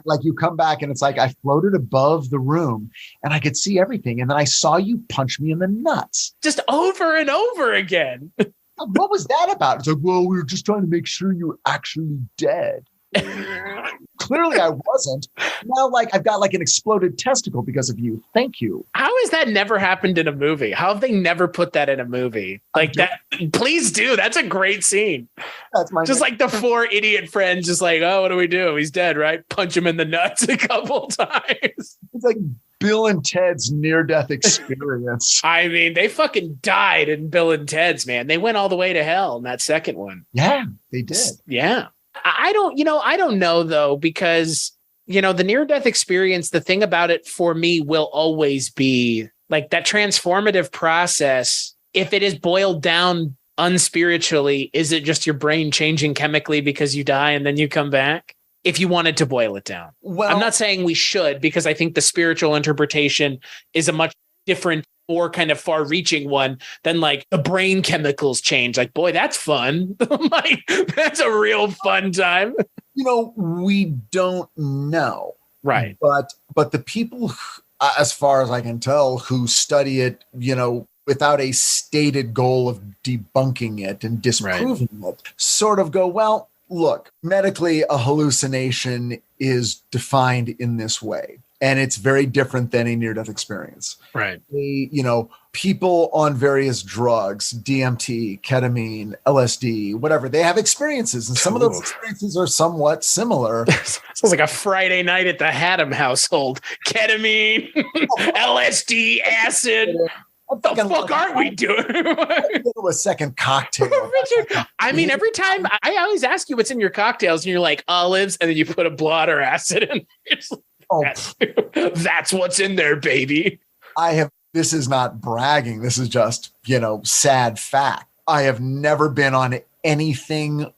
Like you come back and it's like I floated above the room and I could see everything. And then I saw you punch me in the nuts. Just over and over again. What was that about? It's like, well, we were just trying to make sure you were actually dead. Clearly I wasn't. Now, like I've got like an exploded testicle because of you. Thank you. How has that never happened in a movie? How have they never put that in a movie? Like that? Please do. That's a great scene. That's my just like the four idiot friends, just like, oh, what do we do? He's dead, right? Punch him in the nuts a couple times. It's like Bill and Ted's near-death experience. I mean, they fucking died in Bill and Ted's, man. They went all the way to hell in that second one. Yeah, they did. Yeah. I don't know though, because, the near-death experience, the thing about it for me will always be like that transformative process. If it is boiled down unspiritually, is it just your brain changing chemically because you die and then you come back? If you wanted to boil it down. Well, I'm not saying we should, because I think the spiritual interpretation is a much different, more kind of far-reaching one than like the brain chemicals change. Like, boy, that's fun. Like, that's a real fun time. We don't know. Right. But the people, as far as I can tell, who study it, without a stated goal of debunking it and disproving it, sort of go, well, look, medically, a hallucination is defined in this way. And it's very different than a near-death experience. Right. People on various drugs, DMT, ketamine, LSD, whatever, they have experiences. And some of those experiences are somewhat similar. Sounds like a Friday night at the Hatem household. Ketamine, LSD, acid. What the fuck are we doing? A second cocktail. Richard, I mean, every time I always ask you what's in your cocktails, and you're like olives, and then you put a blood or acid in. That's what's in there, baby. This is not bragging. This is just, sad fact. I have never been on anything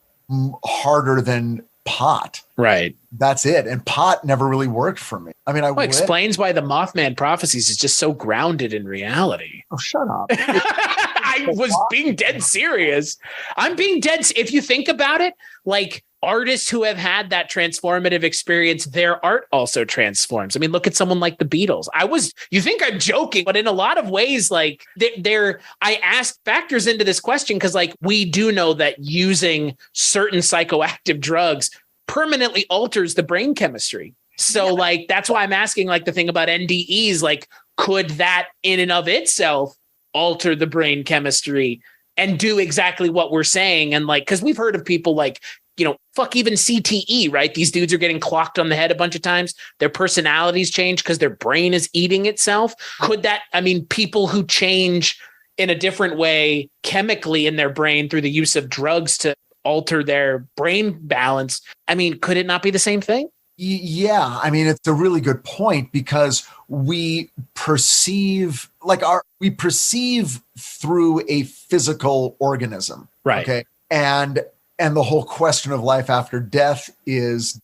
harder than pot. Right. That's it. And pot never really worked for me. I mean, explains why the Mothman prophecies is just so grounded in reality. Oh, shut up. I was being dead serious. I'm being dead. If you think about it, like artists who have had that transformative experience, their art also transforms. I mean, look at someone like the Beatles. You think I'm joking, but in a lot of ways, like I asked factors into this question because like we do know that using certain psychoactive drugs permanently alters the brain chemistry. So like, that's why I'm asking like the thing about NDEs, like, could that in and of itself alter the brain chemistry and do exactly what we're saying? And like, cause we've heard of people like, fuck even CTE, right? These dudes are getting clocked on the head a bunch of times. Their personalities change because their brain is eating itself. People who change in a different way chemically in their brain through the use of drugs to alter their brain balance. I mean, could it not be the same thing? Yeah. I mean, it's a really good point because we perceive through a physical organism. Right. Okay. And the whole question of life after death is,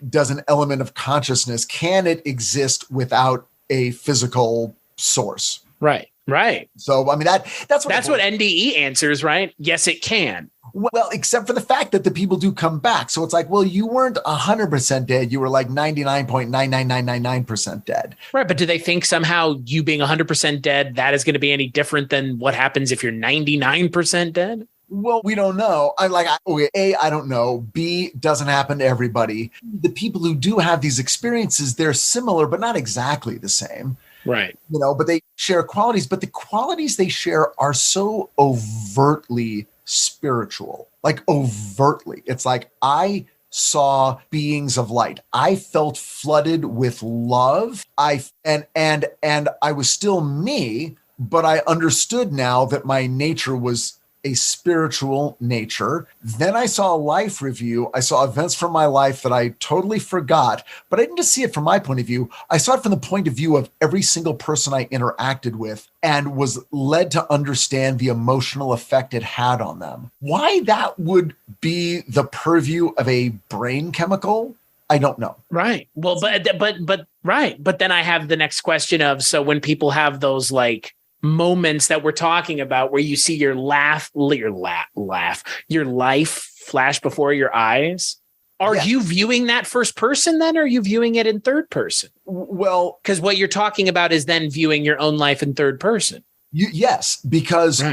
does an element of consciousness, can it exist without a physical source? Right. Right. So, I mean, that's what NDE answers, right? Yes, it can. Well, except for the fact that the people do come back. So it's like, well, you weren't 100% dead. You were like 99.99999% dead. Right. But do they think somehow you being 100% dead, that is going to be any different than what happens if you're 99% dead? Well, we don't know. A, I don't know. B, doesn't happen to everybody. The people who do have these experiences, they're similar, but not exactly the same. Right. But they share qualities, but the qualities they share are so overtly spiritual, like overtly. It's like, I saw beings of light. I felt flooded with love. And I was still me, but I understood now that my nature was a spiritual nature. Then I saw a life review. I saw events from my life that I totally forgot, but I didn't just see it from my point of view. I saw it from the point of view of every single person I interacted with, and was led to understand the emotional effect it had on them. Why that would be the purview of a brain chemical, I don't know. Right. Well, but then I have the next question of, so when people have those like moments that we're talking about where you see your life flash before your eyes, are you viewing that first person then, or are you viewing it in third person? Well, because what you're talking about is then viewing your own life in third person. Yes, because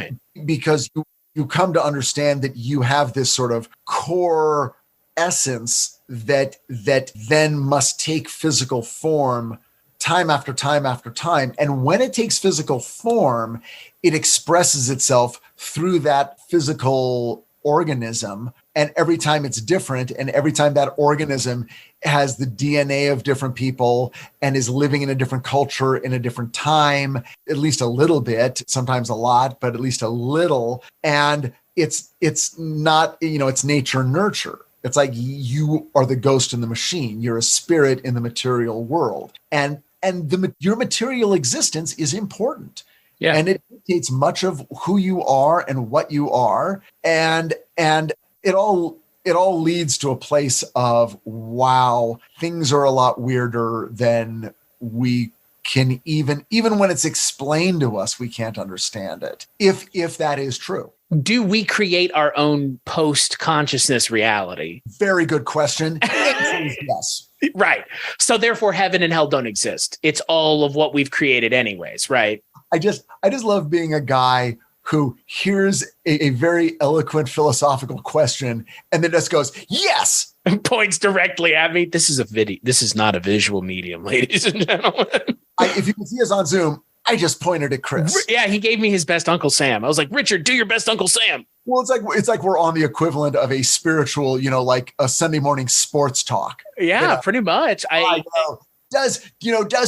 you come to understand that you have this sort of core essence that then must take physical form time after time after time. And when it takes physical form, it expresses itself through that physical organism. And every time it's different, and every time that organism has the DNA of different people and is living in a different culture in a different time, at least a little bit, sometimes a lot, but at least a little. And it's not, it's nature nurture. It's like you are the ghost in the machine. You're a spirit in the material world. And your material existence is important. Yeah. And it dictates much of who you are and what you are. And it all leads to a place of, wow, things are a lot weirder than we can even when it's explained to us, we can't understand it. If that is true. Do we create our own post-consciousness reality? Very good question. Yes. Right. So therefore heaven and hell don't exist. It's all of what we've created anyways, right? I just love being a guy who hears a very eloquent philosophical question and then just goes, yes, and points directly at me. This is a video. This is not a visual medium, ladies and gentlemen. If you can see us on Zoom, I just pointed at Chris. Yeah, he gave me his best Uncle Sam. I was like, Richard, do your best Uncle Sam. Well, it's like we're on the equivalent of a spiritual, like a Sunday morning sports talk. Yeah, pretty much. I know. Does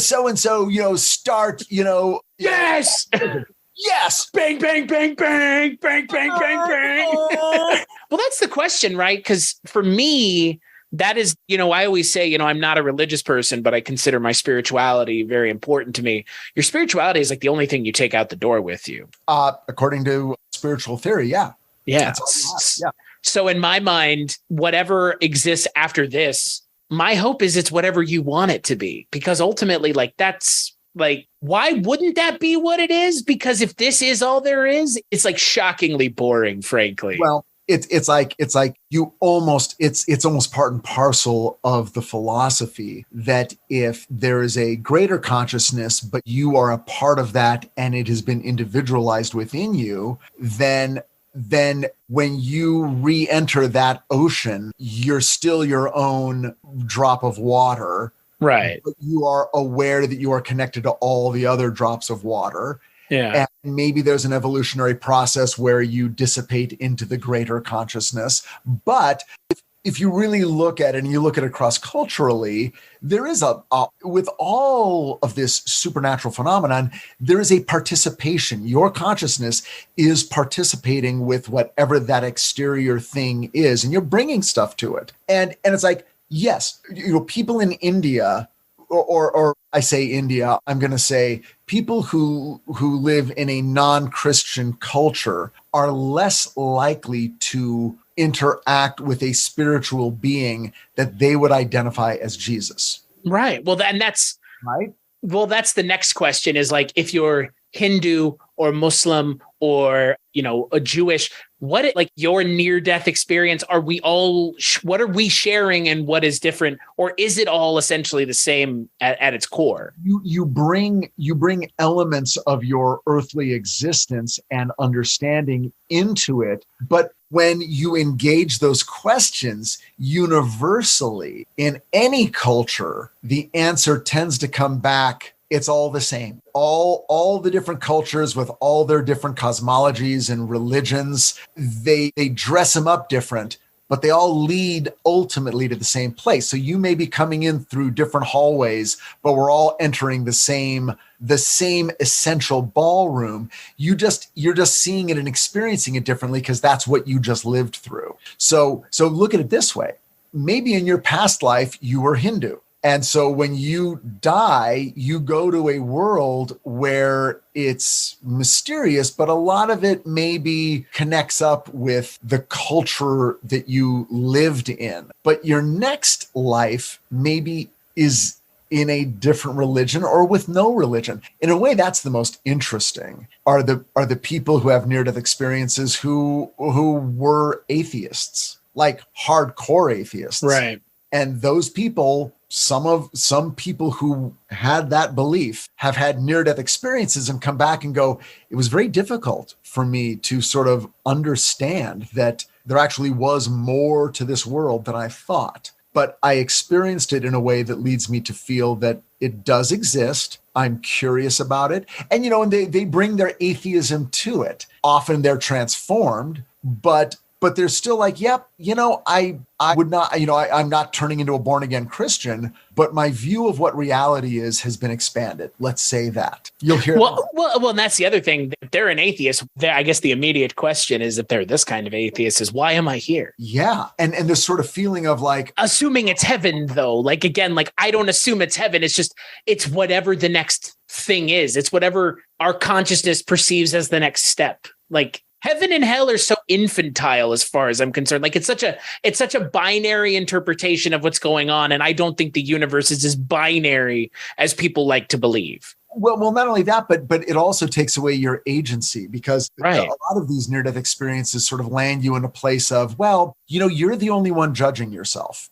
so-and-so, start, yes. Yes. Bang, bang, bang, bang, bang, bang, bang, bang. Well, that's the question, right? Because for me, that is, I always say, I'm not a religious person, but I consider my spirituality very important to me. Your spirituality is like the only thing you take out the door with you. According to spiritual theory, yeah. Yeah. Yeah. So in my mind, whatever exists after this, my hope is it's whatever you want it to be, because ultimately, that's why wouldn't that be what it is? Because if this is all there is, it's like shockingly boring, frankly. Well, it's almost part and parcel of the philosophy that if there is a greater consciousness, but you are a part of that and it has been individualized within you, then when you re-enter that ocean, you're still your own drop of water. Right. But you are aware that you are connected to all the other drops of water. Yeah. And maybe there's an evolutionary process where you dissipate into the greater consciousness. But if you really look at it and you look at it cross-culturally, there is with all of this supernatural phenomenon, there is a participation. Your consciousness is participating with whatever that exterior thing is, and you're bringing stuff to it. And it's like, yes, people in India, or I say India, I'm going to say people who live in a non-Christian culture are less likely to interact with a spiritual being that they would identify as Jesus. Right. Well, that's right. Well, that's the next question is like, if you're Hindu or Muslim or, a Jewish, your near-death experience, what are we sharing and what is different? Or is it all essentially the same at its core? You bring elements of your earthly existence and understanding into it. But when you engage those questions universally in any culture, the answer tends to come back it's all the same. All the different cultures with all their different cosmologies and religions, they dress them up different, but they all lead ultimately to the same place. So you may be coming in through different hallways, but we're all entering the same essential ballroom. You're just seeing it and experiencing it differently because that's what you just lived through. So look at it this way. Maybe in your past life, you were Hindu. And so when you die, you go to a world where it's mysterious, but a lot of it maybe connects up with the culture that you lived in. But your next life maybe is in a different religion or with no religion. In a way, that's the most interesting, are the people who have near-death experiences who were atheists, like hardcore atheists. Right. And those people, some people who had that belief have had near-death experiences and come back and go, it was very difficult for me to sort of understand that there actually was more to this world than I thought. But I experienced it in a way that leads me to feel that it does exist. I'm curious about it. And, and they bring their atheism to it. Often they're transformed, but they're still like, yep, I would not, I'm not turning into a born again Christian, but my view of what reality is has been expanded. Let's say that. You'll hear. Well, and that's the other thing. If they're an atheist, I guess the immediate question is, if they're this kind of atheist, is why am I here? Yeah. And this sort of feeling of like, assuming it's heaven though, like, again, like I don't assume it's heaven. It's whatever the next thing is. It's whatever our consciousness perceives as the next step. Like, heaven and hell are so infantile as far as I'm concerned. Like, it's such a binary interpretation of what's going on. And I don't think the universe is as binary as people like to believe. Well, not only that, but it also takes away your agency, because right. A lot of these near-death experiences sort of land you in a place of, well, you're the only one judging yourself.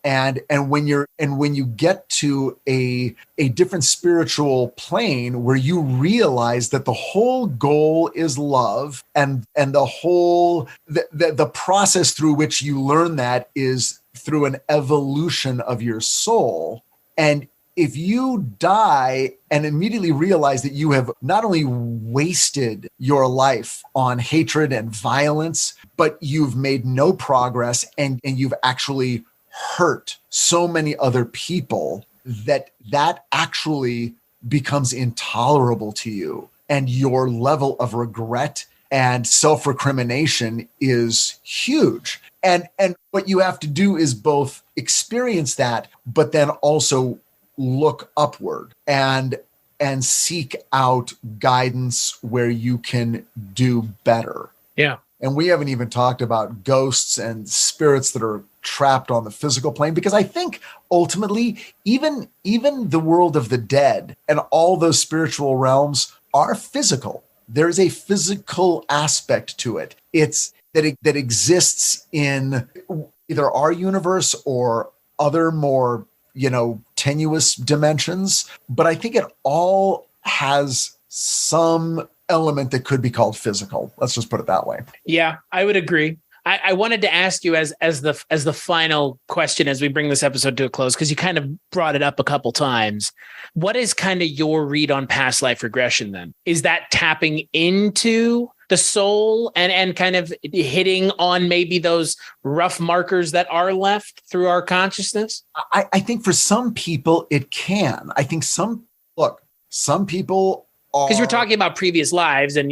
And when you get to a different spiritual plane where you realize that the whole goal is love, and the whole the process through which you learn that is through an evolution of your soul. And if you die and immediately realize that you have not only wasted your life on hatred and violence, but you've made no progress, and you've actually hurt so many other people, that actually becomes intolerable to you, and your level of regret and self-recrimination is huge. And what you have to do is both experience that, but then also look upward and seek out guidance where you can do better. Yeah. And we haven't even talked about ghosts and spirits that are trapped on the physical plane, because I think ultimately even the world of the dead and all those spiritual realms are physical. There's a physical aspect to it. It's that exists in either our universe or other more, tenuous dimensions. But I think it all has some element that could be called physical. Let's just put it that way. Yeah, I would agree. I wanted to ask you as the final question as we bring this episode to a close, because you kind of brought it up a couple times. What is kind of your read on past life regression then? Is that tapping into the soul and kind of hitting on maybe those rough markers that are left through our consciousness? I think for some people it can. I think some people, because you're talking about previous lives and,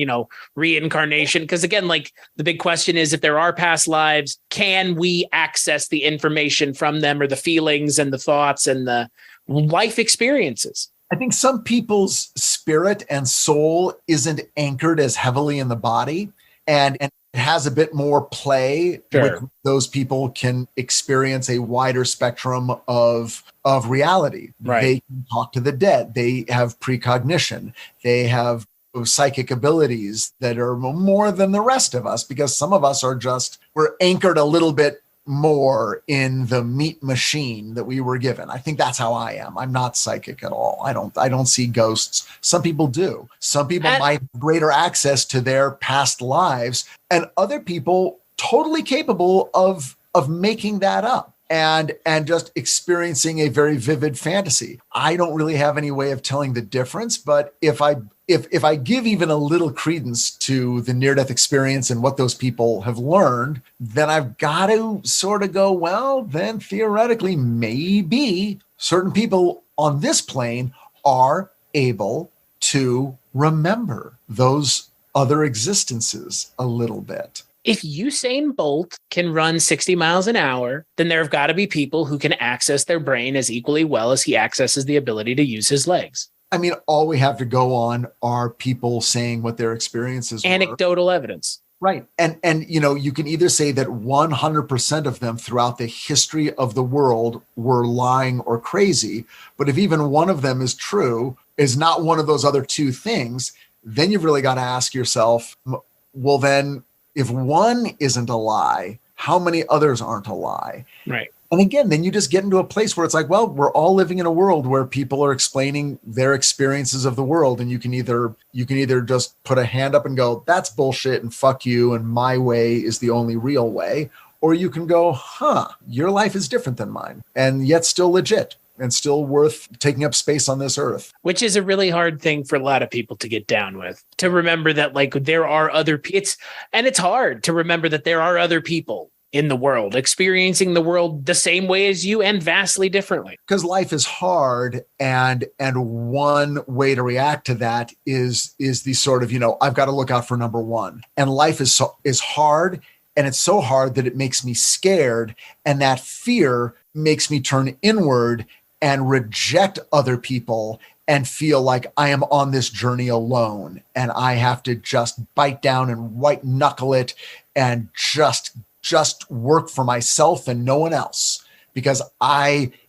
reincarnation. Because again, like the big question is, if there are past lives, can we access the information from them, or the feelings and the thoughts and the life experiences? I think some people's spirit and soul isn't anchored as heavily in the body, and it has a bit more play. Sure. With those people can experience a wider spectrum of reality. Right. They can talk to the dead. They have precognition. They have psychic abilities that are more than the rest of us, because some of us we're anchored a little bit more in the meat machine that we were given. I think that's how I am. I'm not psychic at all. I don't see ghosts. Some people do. Some people might have greater access to their past lives, and other people totally capable of making that up. and just experiencing a very vivid fantasy. I don't really have any way of telling the difference, but if I give even a little credence to the near-death experience and what those people have learned, then I've got to sort of go, well, then theoretically, maybe certain people on this plane are able to remember those other existences a little bit. If Usain Bolt can run 60 miles an hour, then there have got to be people who can access their brain as equally well as he accesses the ability to use his legs. I mean, all we have to go on are people saying what their experiences were. Anecdotal evidence. Right. And you can either say that 100% of them throughout the history of the world were lying or crazy. But if even one of them is true, is not one of those other two things, then you've really got to ask yourself, well, then if one isn't a lie, how many others aren't a lie? Right. And again, then you just get into a place where it's like, well, we're all living in a world where people are explaining their experiences of the world. And you can either just put a hand up and go, that's bullshit and fuck you, and my way is the only real way. Or you can go, your life is different than mine, and yet still legit and still worth taking up space on this earth. Which is a really hard thing for a lot of people to get down with, to remember that like there are other people. And it's hard to remember that there are other people in the world experiencing the world the same way as you and vastly differently. Because life is hard, and one way to react to that is the sort of, I've got to look out for number one. And life is hard, and it's so hard that it makes me scared, and that fear makes me turn inward and reject other people and feel like I am on this journey alone, and I have to just bite down and white knuckle it and just work for myself and no one else, because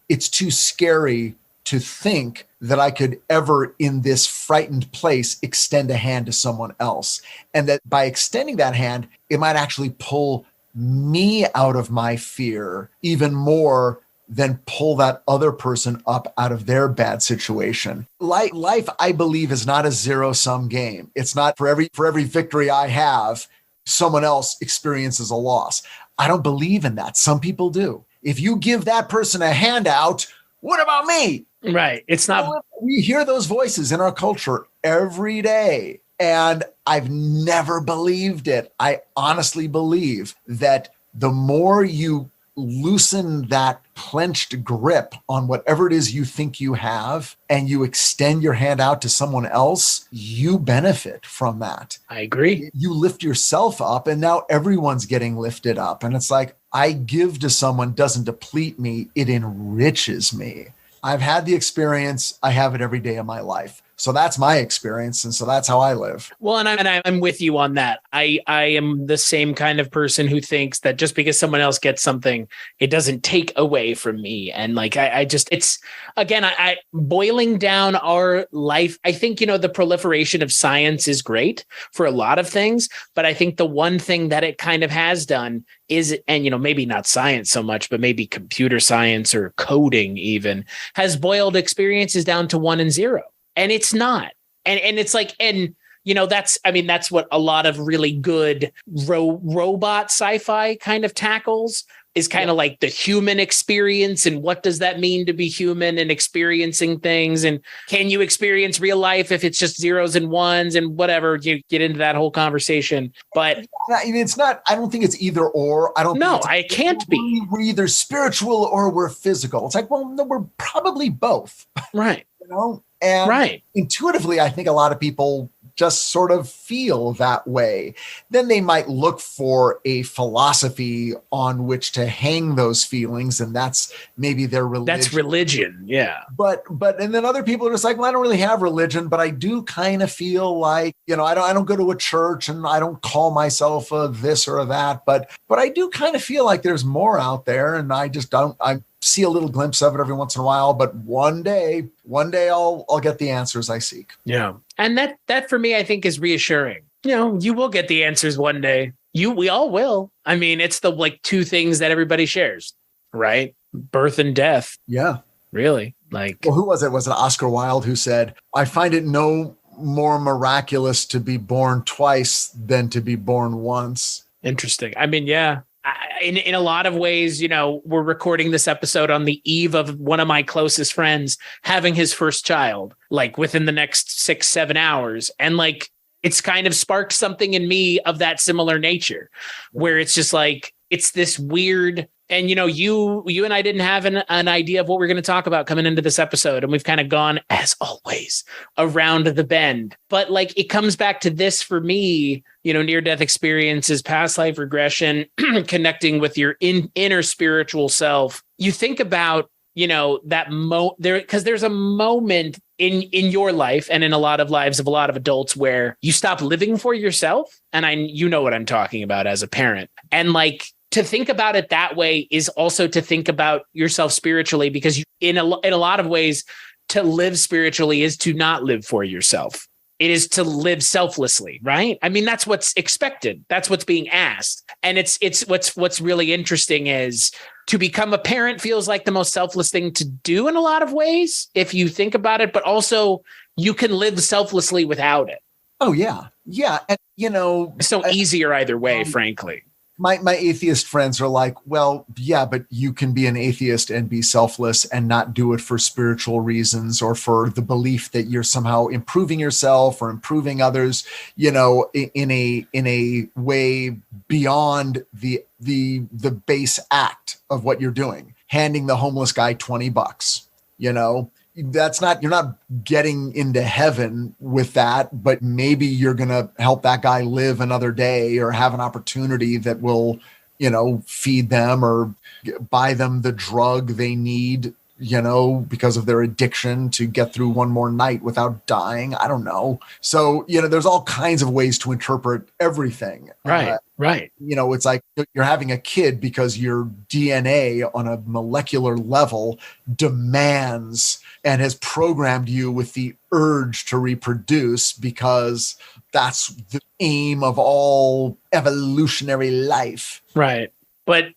it's too scary to think that I could ever in this frightened place extend a hand to someone else. And that by extending that hand, it might actually pull me out of my fear even more than pull that other person up out of their bad situation. Life, I believe, is not a zero-sum game. It's not for every victory I have, someone else experiences a loss. I don't believe in that. Some people do. If you give that person a handout, what about me? Right. It's not. We hear those voices in our culture every day, and I've never believed it. I honestly believe that the more you loosen that clenched grip on whatever it is you think you have, and you extend your hand out to someone else, you benefit from that. I agree. You lift yourself up, and now everyone's getting lifted up. And it's like, I give to someone doesn't deplete me, it enriches me. I've had the experience. I have it every day of my life. So that's my experience. And so that's how I live. Well, and I'm with you on that. I am the same kind of person who thinks that just because someone else gets something, it doesn't take away from me. And like, it's again, I boiling down our life. I think, the proliferation of science is great for a lot of things, but I think the one thing that it kind of has done is, and, maybe not science so much, but maybe computer science or coding even, has boiled experiences down to 1 and 0. And it's not. And it's like, that's what a lot of really good robot sci-fi kind of tackles, is kind of like the human experience. And what does that mean to be human and experiencing things? And can you experience real life if it's just zeros and ones and whatever? You get into that whole conversation. But it's not, I don't think it's either or. I can't be. We're either spiritual or we're physical. It's like, well, no, we're probably both. Right. And right. Intuitively, I think a lot of people just sort of feel that way. Then they might look for a philosophy on which to hang those feelings, and that's maybe their religion. That's religion, yeah. But and then other people are just like, well, I don't really have religion, but I do kind of feel like, I don't go to a church, and I don't call myself a this or a that, but I do kind of feel like there's more out there, and I just don't. I see a little glimpse of it every once in a while, but one day I'll get the answers I seek. Yeah. And that for me, I think is reassuring. You will get the answers one day. We all will. I mean, it's the like two things that everybody shares, right? Birth and death. Yeah. Really? Like, well, who was it? Was it Oscar Wilde who said, I find it no more miraculous to be born twice than to be born once? Interesting. I mean, yeah. In a lot of ways, we're recording this episode on the eve of one of my closest friends having his first child, like within the next 6-7 hours. And like, it's kind of sparked something in me of that similar nature, where it's just like, it's this weird, and you and I didn't have an idea of what we're going to talk about coming into this episode. And we've kind of gone, as always, around the bend. But like, it comes back to this for me, near-death experiences, past life regression, connecting with your inner spiritual self. You think about, that because there's a moment in your life and in a lot of lives of a lot of adults where you stop living for yourself. And you know what I'm talking about as a parent. And like, to think about it that way is also to think about yourself spiritually, because in a lot of ways, to live spiritually is to not live for yourself. It is to live selflessly, right? I mean, that's what's expected. That's what's being asked. And it's what's really interesting is to become a parent feels like the most selfless thing to do in a lot of ways, if you think about it, but also you can live selflessly without it. Oh, yeah. Yeah. And, so easier either way, frankly. My atheist friends are like, well, yeah, but you can be an atheist and be selfless and not do it for spiritual reasons or for the belief that you're somehow improving yourself or improving others, in a way beyond the base act of what you're doing. Handing the homeless guy $20, that's not, you're not getting into heaven with that, but maybe you're going to help that guy live another day or have an opportunity that will, feed them or buy them the drug they need, because of their addiction to get through one more night without dying. I don't know. So, there's all kinds of ways to interpret everything. Right. Right. It's like you're having a kid because your DNA on a molecular level demands and has programmed you with the urge to reproduce because that's the aim of all evolutionary life. Right. But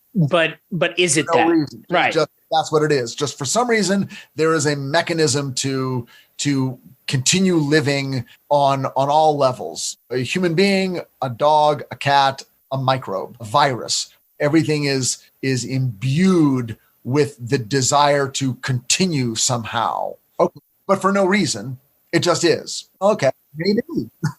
is it that? Reason. Right. That's what it is. Just for some reason, there is a mechanism to continue living on all levels. A human being, a dog, a cat, a microbe, a virus. Everything is imbued with the desire to continue somehow. Okay. But for no reason. It just is. Okay. Maybe.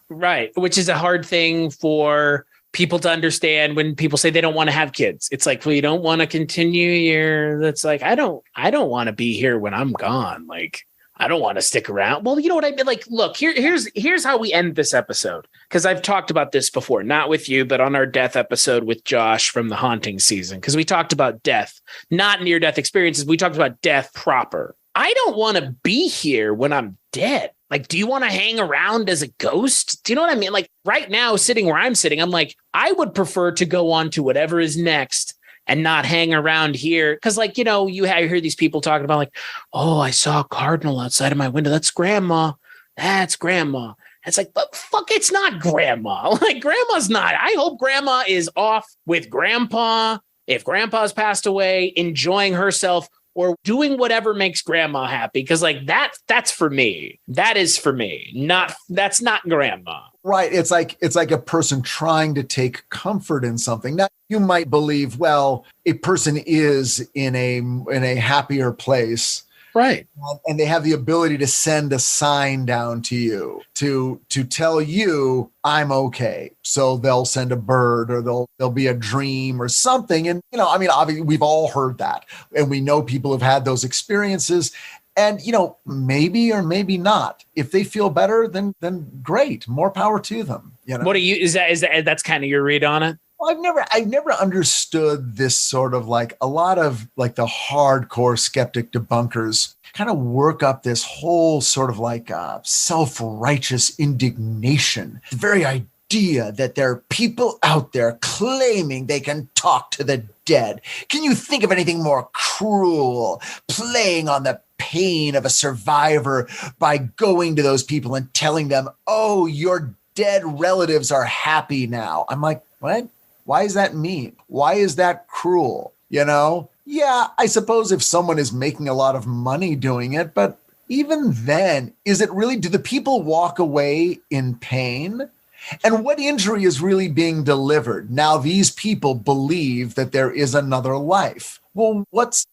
Right. Which is a hard thing for people to understand when people say they don't want to have kids. It's like, well, you don't want to continue that's like, I don't want to be here when I'm gone. Like, I don't want to stick around. Well, you know what I mean? Like, look, here's how we end this episode. Because I've talked about this before, not with you, but on our death episode with Josh from the haunting season. Because we talked about death, not near-death experiences. We talked about death proper. I don't want to be here when I'm dead. Like, do you want to hang around as a ghost? Do you know what I mean? Like right now, sitting where I'm sitting, I'm like, I would prefer to go on to whatever is next and not hang around here. Cause like, I hear these people talking about like, oh, I saw a cardinal outside of my window. That's grandma. That's grandma. It's like, but fuck, it's not grandma. Like grandma's not. I hope grandma is off with grandpa. If grandpa's passed away, enjoying herself or doing whatever makes grandma happy. Cause like that's for me. That is for me. That's not grandma. Right. It's like a person trying to take comfort in something. Now you might believe, well, a person is in a happier place. Right. And they have the ability to send a sign down to you to tell you I'm okay. So they'll send a bird or there'll be a dream or something. And, obviously we've all heard that and we know people have had those experiences and, maybe or maybe not. If they feel better, then great. More power to them. What do you, is that's kind of your read on it? Well, I've never understood this sort of like a lot of like the hardcore skeptic debunkers kind of work up this whole sort of like self-righteous indignation. The very idea that there are people out there claiming they can talk to the dead. Can you think of anything more cruel? Playing on the pain of a survivor by going to those people and telling them, oh, your dead relatives are happy now. I'm like, what? Why is that mean? Why is that cruel? Yeah, I suppose if someone is making a lot of money doing it, but even then, is it really, do the people walk away in pain? And what injury is really being delivered? Now, these people believe that there is another life. Well, what's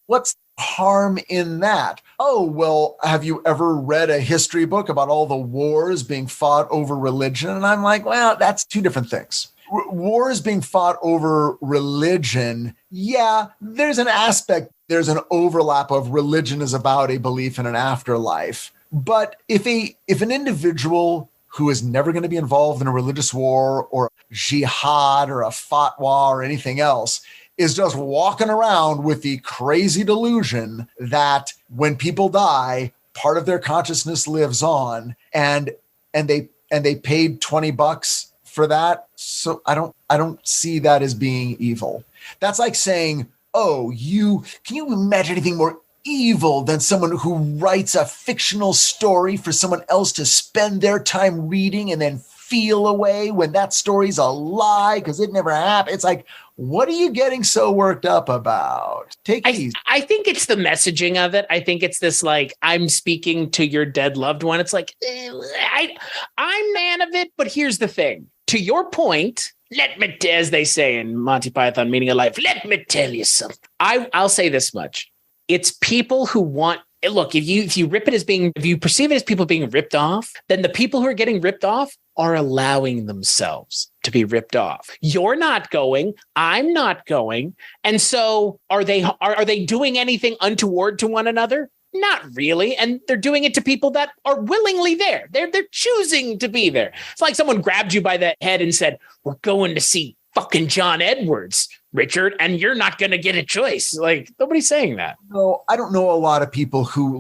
harm in that? Oh, well, have you ever read a history book about all the wars being fought over religion? And I'm like, well, that's two different things. Wars being fought over religion, yeah, there's an aspect, there's an overlap of religion is about a belief in an afterlife. But if an individual who is never going to be involved in a religious war or jihad or a fatwa or anything else is just walking around with the crazy delusion that when people die, part of their consciousness lives on, and they paid $20 for that. So I don't see that as being evil. That's like saying, oh, can you imagine anything more evil than someone who writes a fictional story for someone else to spend their time reading and then feel away when that story's a lie because it never happened? It's like, what are you getting so worked up about? Take it easy. I think it's the messaging of it. I think it's this, like, I'm speaking to your dead loved one. It's like, I'm man of it, but here's the thing. To your point, as they say in Monty Python, Meaning of Life, let me tell you something. I'll say this much. It's people who want, look, if you if you perceive it as people being ripped off, then the people who are getting ripped off are allowing themselves to be ripped off. You're not going, I'm not going. And so are they doing anything untoward to one another? Not really. And they're doing it to people that are willingly there. They're choosing to be there. It's like someone grabbed you by the head and said, we're going to see fucking John Edwards, Richard, and you're not going to get a choice. Like, nobody's saying that. No, I don't know a lot of people who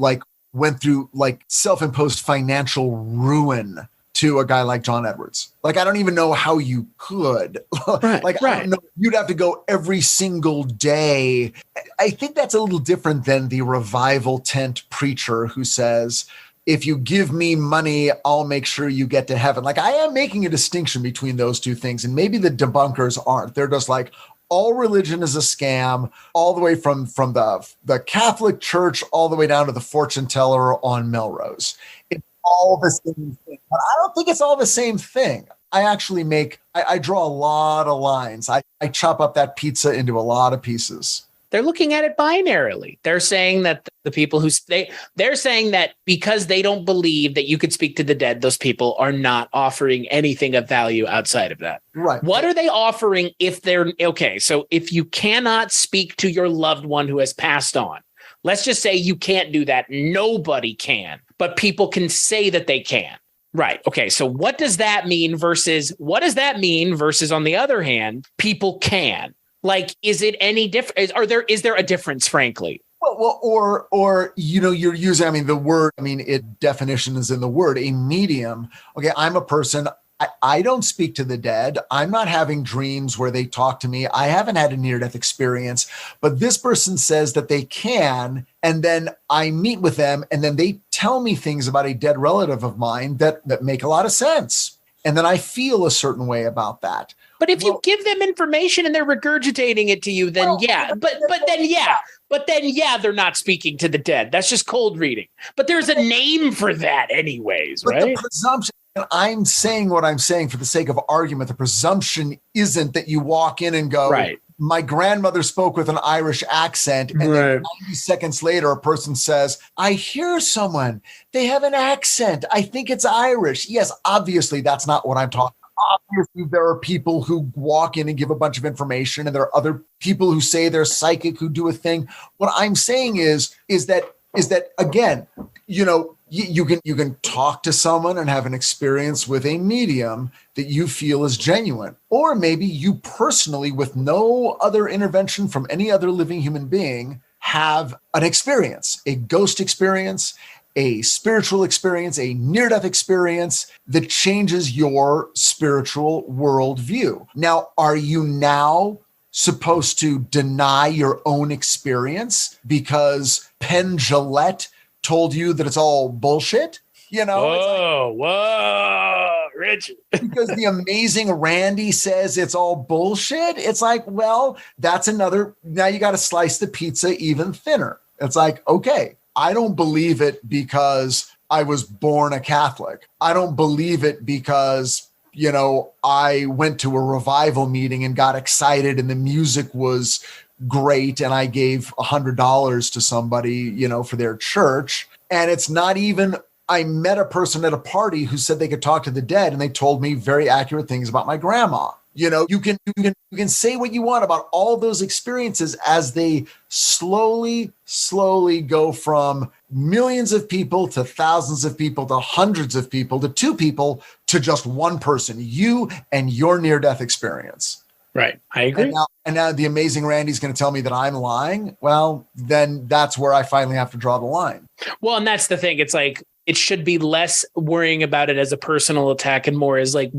went through self-imposed financial ruin to a guy like John Edwards. I don't even know how you could. Right, I don't know. You'd have to go every single day. I think that's a little different than the revival tent preacher who says, if you give me money, I'll make sure you get to heaven. I am making a distinction between those two things, and maybe the debunkers aren't. They're just like, all religion is a scam, all the way from the Catholic Church all the way down to the fortune teller on Melrose. It's all the same thing. But I don't think it's all the same thing. I actually I draw a lot of lines. I chop up that pizza into a lot of pieces. They're looking at it binarily. They're saying that the people they're saying that because they don't believe that you could speak to the dead, those people are not offering anything of value outside of that. Right. What are they offering if they're okay? So if you cannot speak to your loved one who has passed on, let's just say you can't do that. Nobody can, but people can say that they can. Right. Okay. So what does that mean versus on the other hand, people can? Is it any different? Is there a difference, frankly? Well, or you're using, the word, definition is in the word, a medium. Okay, I'm a person, I don't speak to the dead. I'm not having dreams where they talk to me. I haven't had a near-death experience, but this person says that they can, and then I meet with them, and then they tell me things about a dead relative of mine that make a lot of sense. And then I feel a certain way about that. But if you give them information and they're regurgitating it to you, then they're not speaking to the dead. That's just cold reading. But there's a name for that anyways, right? But the presumption, and I'm saying what I'm saying for the sake of argument, the presumption isn't that you walk in and go, right, my grandmother spoke with an Irish accent, and then 90 seconds later, a person says, I hear someone, they have an accent. I think it's Irish. Yes, obviously, that's not what I'm talking about. Obviously, there are people who walk in and give a bunch of information, and there are other people who say they're psychic who do a thing. What I'm saying is that again, you can talk to someone and have an experience with a medium that you feel is genuine, or maybe you personally, with no other intervention from any other living human being, have an experience, a ghost experience, a spiritual experience, a near-death experience that changes your spiritual worldview. Now, are you now supposed to deny your own experience because Penn Jillette told you that it's all bullshit? Whoa, Richard. Because the amazing Randy says it's all bullshit. It's like, well, that's another, now you got to slice the pizza even thinner. It's like, okay, I don't believe it because I was born a Catholic. I don't believe it because I went to a revival meeting and got excited and the music was great and I gave $100 to somebody, for their church. And it's not even, I met a person at a party who said they could talk to the dead and they told me very accurate things about my grandma. You can say what you want about all those experiences as they slowly go from millions of people to thousands of people to hundreds of people to two people to just one person, you and your near-death experience. Right. I agree. And now the amazing Randy's going to tell me that I'm lying. Well, then that's where I finally have to draw the line. Well, and that's the thing. It's like, it should be less worrying about it as a personal attack and more as like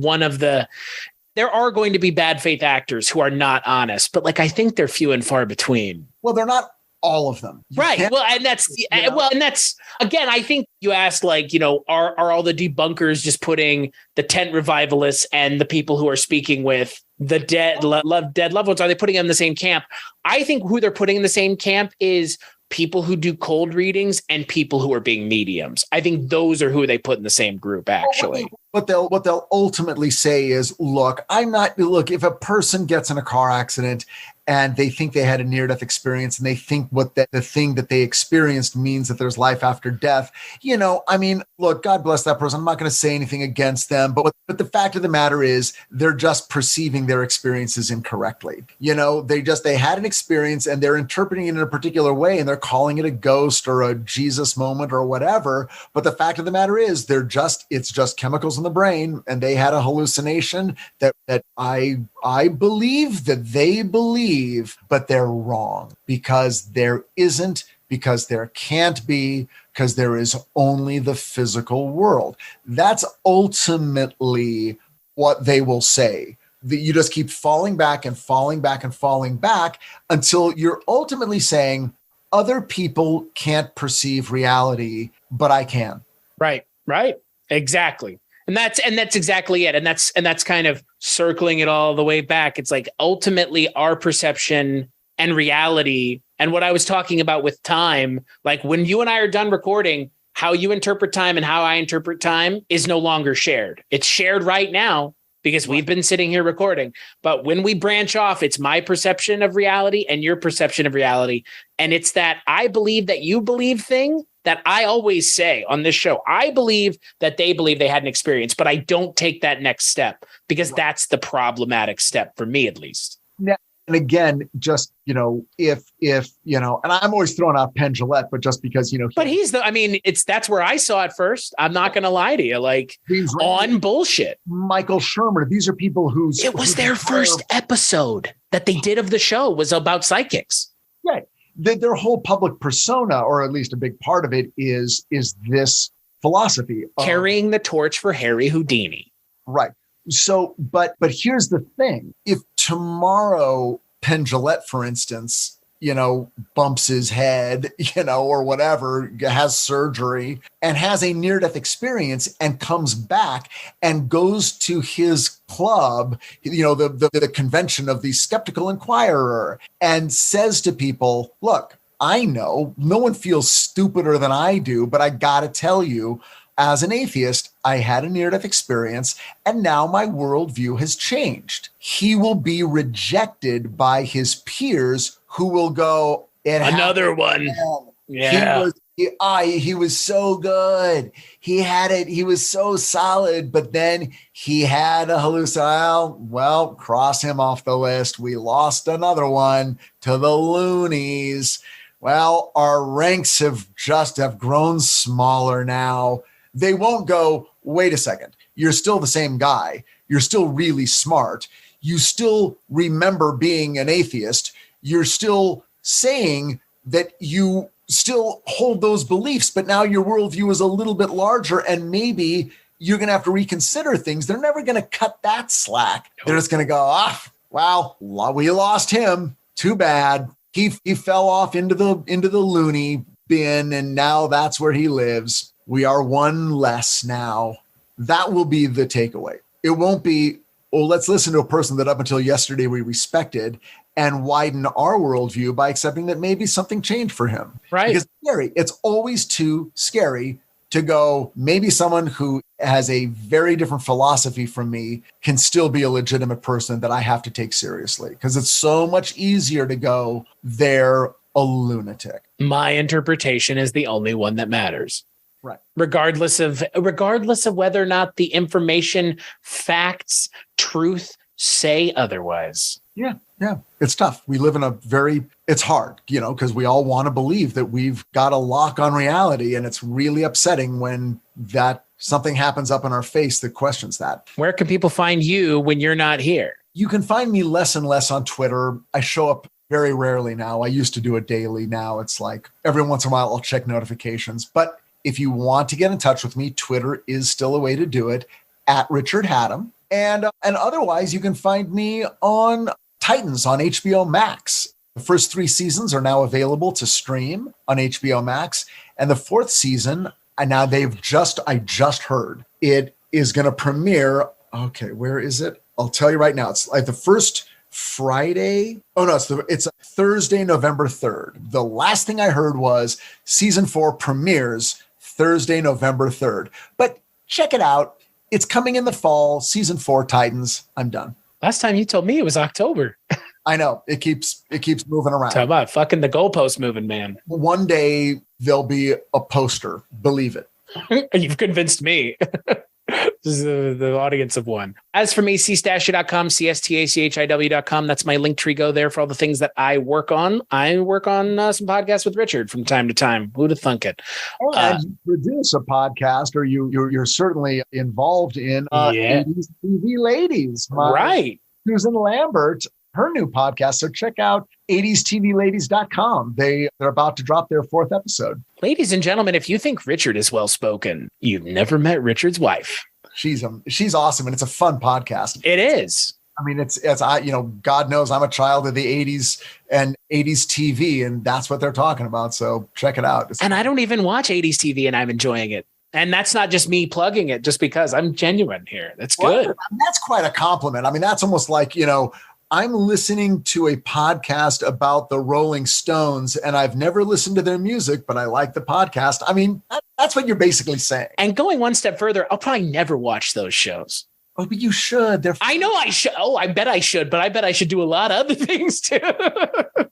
there are going to be bad faith actors who are not honest, but like, I think they're few and far between. Well, they're not all of them. Right. Well, and that's, again, I think you asked like, are all the debunkers just putting the tent revivalists and the people who are speaking with the dead loved ones? Are they putting them in the same camp? I think who they're putting in the same camp is people who do cold readings and people who are being mediums. I think those are who they put in the same group, actually. What they'll ultimately say is, look, if a person gets in a car accident and they think they had a near-death experience and they think the thing that they experienced means that there's life after death, look, God bless that person. I'm not going to say anything against them, but the fact of the matter is they're just perceiving their experiences incorrectly. They had an experience and they're interpreting it in a particular way and they're calling it a ghost or a Jesus moment or whatever. But the fact of the matter is it's just chemicals in the brain and they had a hallucination that I believe that they believe, but they're wrong because there isn't, because there can't be, because there is only the physical world. That's ultimately what they will say. That you just keep falling back and falling back and falling back until you're ultimately saying other people can't perceive reality, but I can. Right. Exactly. And that's exactly it. And that's kind of circling it all the way back. It's like ultimately our perception and reality. And what I was talking about with time, like when you and I are done recording, how you interpret time and how I interpret time is no longer shared. It's shared right now because we've been sitting here recording. But when we branch off, it's my perception of reality and your perception of reality. And it's that I believe that you believe thing that I always say on this show. I believe that they believe they had an experience, but I don't take that next step because that's the problematic step for me, at least. Yeah. And again, just, if and I'm always throwing out Penn Jillette, but just because, but that's where I saw it first. I'm not going to lie to you, like on bullshit. Michael Shermer. These are people it was their first episode that they did of the show was about psychics. Right. Their whole public persona, or at least a big part of it, is this philosophy of carrying the torch for Harry Houdini. Right. So, but here's the thing: if tomorrow Penn Jillette, for instance, bumps his head, or whatever, has surgery and has a near-death experience and comes back and goes to his club, the convention of the Skeptical Inquirer, and says to people, look, I know no one feels stupider than I do, but I got to tell you, as an atheist, I had a near-death experience, and now my worldview has changed. He will be rejected by his peers who will go, another one. Yeah. He was so good. He had it. He was so solid, but then he had a hallucination. Well, cross him off the list. We lost another one to the loonies. Well, our ranks have grown smaller now. They won't go, wait a second, you're still the same guy. You're still really smart. You still remember being an atheist. You're still saying that you still hold those beliefs, but now your worldview is a little bit larger and maybe you're going to have to reconsider things. They're never going to cut that slack. They're just going to go, well, we lost him. Too bad. He fell off into the loony bin and now that's where he lives. We are one less now. That will be the takeaway. It won't be, let's listen to a person that up until yesterday we respected and widen our worldview by accepting that maybe something changed for him. Right. Because it's always too scary to go, maybe someone who has a very different philosophy from me can still be a legitimate person that I have to take seriously. Because it's so much easier to go, they're a lunatic. My interpretation is the only one that matters. Right. Regardless of whether or not the information, facts, truth say otherwise. Yeah. It's tough. We live in it's hard, because we all want to believe that we've got a lock on reality. And it's really upsetting when something happens up in our face that questions that. Where can people find you when you're not here? You can find me less and less on Twitter. I show up very rarely now. I used to do it daily. Now it's like every once in a while I'll check notifications. But if you want to get in touch with me, Twitter is still a way to do it, at Richard Hatem. And otherwise, you can find me on Titans on HBO Max. The first 3 seasons are now available to stream on HBO Max. And the 4th season, I just heard it is going to premiere. Okay, where is it? I'll tell you right now. It's like the first Friday. Oh no, it's Thursday, November 3rd. The last thing I heard was season 4 premieres Thursday, November 3rd. But check it out. It's coming in the fall, season 4 Titans. I'm done. Last time you told me it was October. I know. It keeps moving around. Talk about fucking the goalpost moving, man. One day there'll be a poster. Believe it. You've convinced me. This is the audience of one. As for me, cstacia.com, cstachiw.com. That's my link tree. Go there for all the things that I work on. I work on some podcasts with Richard from time to time. Who'd have thunk it? And you produce a podcast, or you're certainly involved in 80s TV Ladies. Right. Susan Lambert, her new podcast. So check out 80stvladies.com. They're about to drop their 4th episode. Ladies and gentlemen, if you think Richard is well-spoken, you've never met Richard's wife. She's awesome, and it's a fun podcast. It is. I mean, it's God knows I'm a child of the 80s and 80s TV, and that's what they're talking about. So check it out. And I don't even watch 80s TV, and I'm enjoying it. And that's not just me plugging it just because. I'm genuine here. That's good. Well, that's quite a compliment. I mean, that's almost like, I'm listening to a podcast about the Rolling Stones, and I've never listened to their music, but I like the podcast. I mean, that's what you're basically saying. And going one step further, I'll probably never watch those shows. Oh, but you should. I know I should. Oh, I bet I should, but I bet I should do a lot of other things too.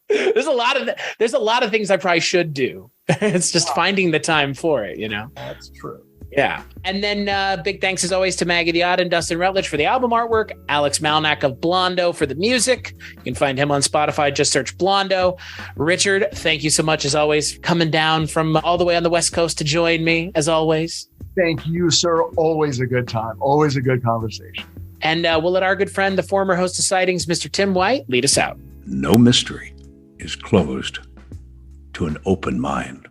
There's a lot of things I probably should do. It's just finding the time for it, That's true. Yeah. And then big thanks as always to Maggie the Odd and Dustin Rutledge for the album artwork, Alex Malnack of Blondo for the music. You can find him on Spotify. Just search Blondo. Richard, thank you so much as always, coming down from all the way on the West Coast to join me as always. Thank you, sir. Always a good time. Always a good conversation. And we'll let our good friend, the former host of Sightings, Mr. Tim White, lead us out. No mystery is closed to an open mind.